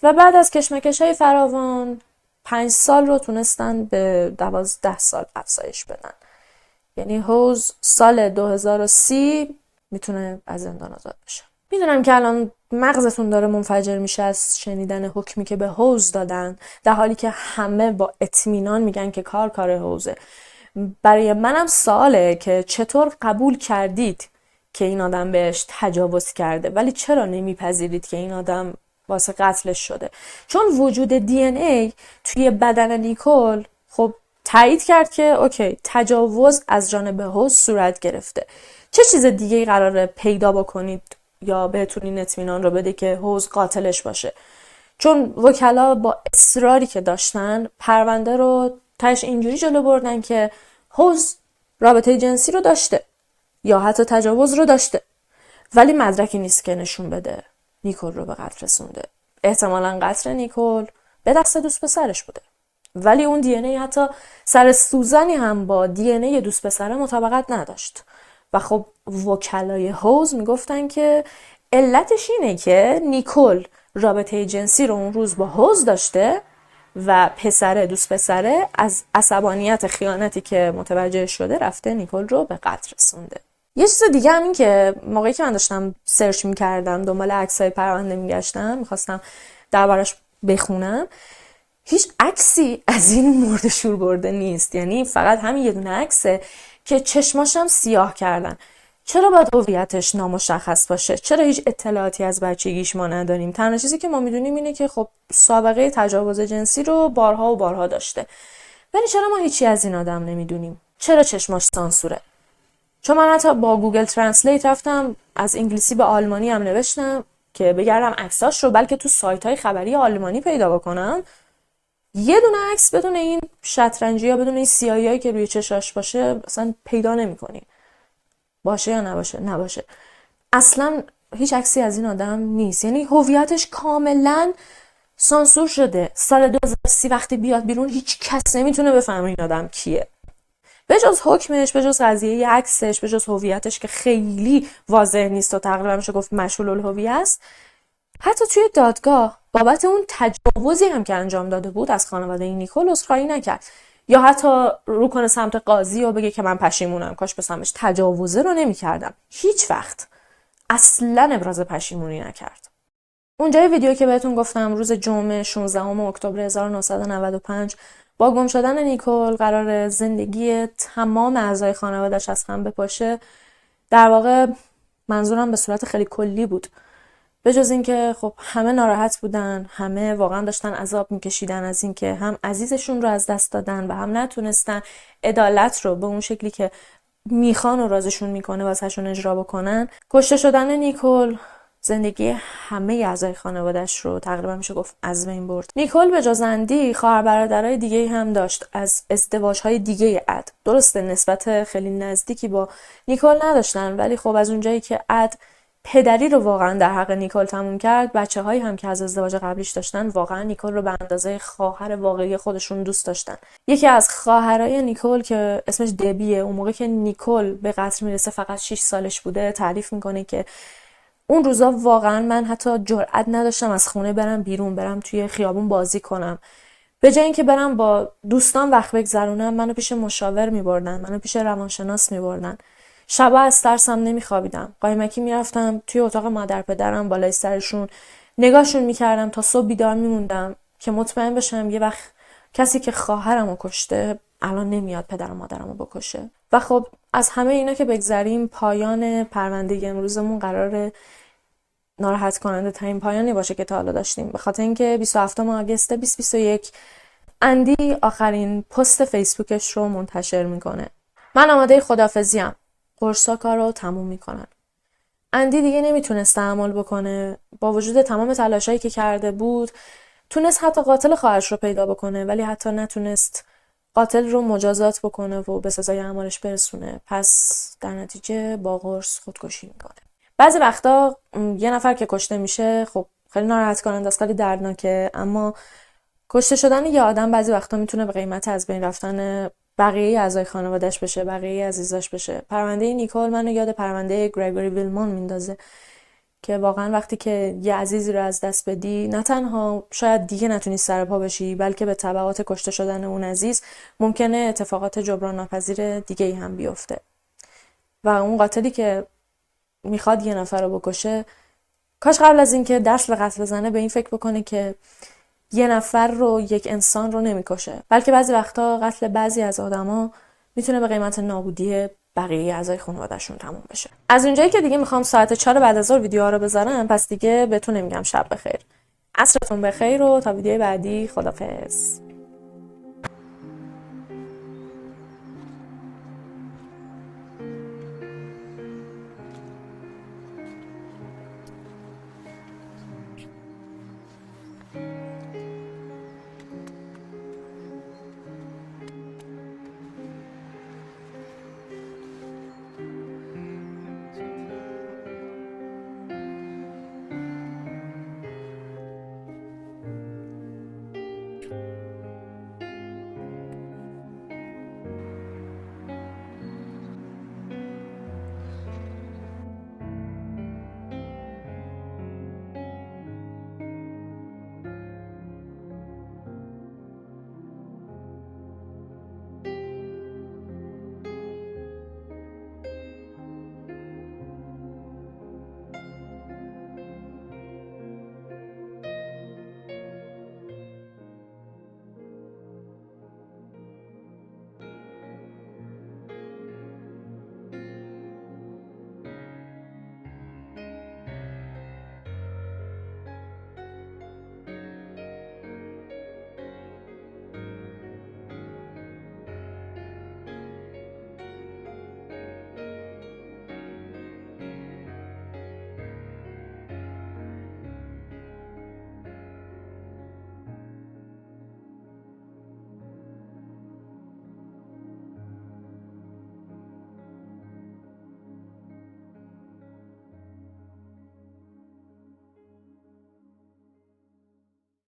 و بعد از کشمکش‌های فراوان 5 سال رو تونستن به 12 سال افزایش بدن. یعنی حوض سال 2030 میتونه از زندان آزاد بشه. میدونم که الان مغزتون داره منفجر میشه از شنیدن حکمی که به حوض دادن، در حالی که همه با اطمینان میگن که کار حوضه. برای منم سواله که چطور قبول کردید که این آدم بهش تجاوز کرده، ولی چرا نمیپذیرید که این آدم واسه قتلش شده؟ چون وجود دی ان ای توی بدن نیکول خب تایید کرد که اوکی، تجاوز از جانب حوض صورت گرفته. چه چیز دیگه قراره پیدا بکنید یا بهتون این اطمینان رو بده که حوض قاتلش باشه؟ چون وکلا با اصراری که داشتن پرونده رو تاش اینجوری جلو بردن که حوض رابطه جنسی رو داشته یا حتی تجاوز رو داشته، ولی مدرکی نیست که نشون بده نیکول رو به قتل رسونده. احتمالاً قتل نیکول به دست دوست پسرش بوده، ولی اون دی ان ای حتی سر سوزنی هم با دی ان ای دوست پسره مطابقت نداشت. و خب وکلای حوض میگفتن که علتش اینه که نیکول رابطه جنسی رو اون روز با حوض داشته و دوست پسره از عصبانیت خیانتی که متوجه شده رفته نیکول رو به قتل رسونده. یه چیز دیگه هم این که موقعی که من داشتم سرچ میکردم، دنبال عکسای پرونده میگشتم، میخواستم دربارش بخونم، هیچ عکسی از این مورد شور برده نیست. یعنی فقط همین یه دونه عکسه که چشماشم سیاه کردن. چرا باید هویتش نامشخص باشه؟ چرا هیچ اطلاعاتی از بچگیش ما نداریم؟ تنها چیزی که ما میدونیم اینه که خب سابقه تجاوز جنسی رو بارها و بارها داشته. ولی چرا ما هیچی از این آدم نمیدونیم؟ چرا چشماش سانسوره؟ چون من حتی با گوگل ترنسلیت رفتم از انگلیسی به آلمانی هم نوشتم، که بگردم عکساش رو، بلکه تو سایت‌های خبری آلمانی پیدا بکنم، یه دونه عکس بدون این شطرنجی یا بدون این سیاهیایی که روی چشاش باشه اصلا پیدا نمی‌کنی. باشه یا نباشه؟ نباشه. اصلا هیچ عکسی از این آدم نیست. یعنی هویتش کاملا سانسور شده. سال 2030 وقتی بیاد بیرون هیچ کس نمیتونه بفهمه این آدم کیه. به جز حکمش، به جز قضیه عکسش، به جز هویتش که خیلی واضح نیست و تقریبا میشه گفت مشغول الهویه است، حتی توی دادگاه بابت اون تجاوزی هم که انجام داده بود از خانواده این نیکول عذرخواهی نکرد، یا حتی رو کنه سمت قاضی و بگه که من پشیمونم، کاش به سمتش تجاوزه رو نمی‌کردم. هیچ وقت اصلا ابراز پشیمونی نکرد. اونجای ویدیو که بهتون گفتم روز جمعه 16 اکتبر 1995 با گم شدن نیکول قرار زندگی تمام اعضای خانواده‌اش از هم بپاشه، در واقع منظورم به صورت خیلی کلی بود. به جز اینکه خب همه ناراحت بودن، همه واقعا داشتن عذاب میکشیدن از اینکه هم عزیزشون رو از دست دادن و هم نتونستن عدالت رو به اون شکلی که میخوان و رازشون میکنه واسهشون اجرا بکنن. کشته شدن نیکول زندگی همه اعضای خانواده‌اش رو تقریبا میشه گفت از بین برد. نیکول به جز اندی خواهر برادرای دیگه هم داشت از ازدواج‌های دیگه اد. درسته نسبت خیلی نزدیکی با نیکول نداشتن، ولی خب از اونجایی که اد پدری رو واقعا در حق نیکول تموم کرد، بچه‌هایی هم که از ازدواج قبلیش داشتن واقعا نیکول رو به اندازه خواهر واقعی خودشون دوست داشتن. یکی از خواهرای نیکول که اسمش دبیه، اون موقع که نیکول به قتل میرسه فقط 6 سالش بوده، تعریف میکنه که اون روزا واقعا من حتی جرئت نداشتم از خونه برم بیرون، برم توی خیابون بازی کنم. به جای اینکه برم با دوستان وقت بگذرونم، منو پیش مشاور میبردن، منو پیش روانشناس میبردن. شبا از ترسم نمیخوابیدم. قایمکی میرفتم توی اتاق مادر پدرم بالای سرشون نگاهشون میکردم تا صبح بیدار میموندم که مطمئن بشم یه وقت کسی که خواهرمو کشته الان نمیاد پدر و مادرمو بکشه. و خب از همه اینا که بگذریم، پایان پرونده امروزمون قراره ناراحت کننده ترین پایانی باشه که تا حالا داشتیم، به خاطر اینکه 27 آگوست 2021 اندی آخرین پست فیسبوکش رو منتشر میکنه. من آماده خدافظیم. قرصا کار رو تموم میکنن. اندی دیگه نمیتونست تحمل بکنه. با وجود تمام تلاشایی که کرده بود، تونست حتی قاتل خواهرش رو پیدا بکنه، ولی حتی نتونست قاتل رو مجازات بکنه و به سزای اعمالش برسونه. پس در نتیجه با قرص خودکشی میکنه. بعضی وقتا یه نفر که کشته میشه خب خیلی ناراحت کننده است، خیلی دردناکه، اما کشته شدن یه آدم بعضی وقتا میتونه به قیمت از بین رفتن بقیه اعضای خانواده‌اش بشه، بقیه عزیزاش بشه. پرونده نیکول منو یاد پرونده گریگوری ویلمون میندازه که واقعا وقتی که یه عزیزی رو از دست بدی، نه تنها شاید دیگه نتونی سر پا بشی، بلکه به تبعات کشته شدن اون عزیز ممکنه اتفاقات جبران ناپذیر دیگه‌ای هم بیفته. و اون قاتلی که میخواد یه نفر رو بکشه، کاش قبل از اینکه دست به قتل بزنه به این فکر بکنه که یه نفر رو، یک انسان رو نمیکشه، بلکه بعضی وقتا قتل بعضی از آدما میتونه به قیمت نابودی بقیه اعضای خانواده‌شون تموم بشه. از اونجایی که دیگه میخوام ساعت 4 بعد از ظهر ویدیوها رو بذارم، پس دیگه بهتون نمیگم شب بخیر. عصرتون بخیر و تا ویدیوی بعدی خدافظ.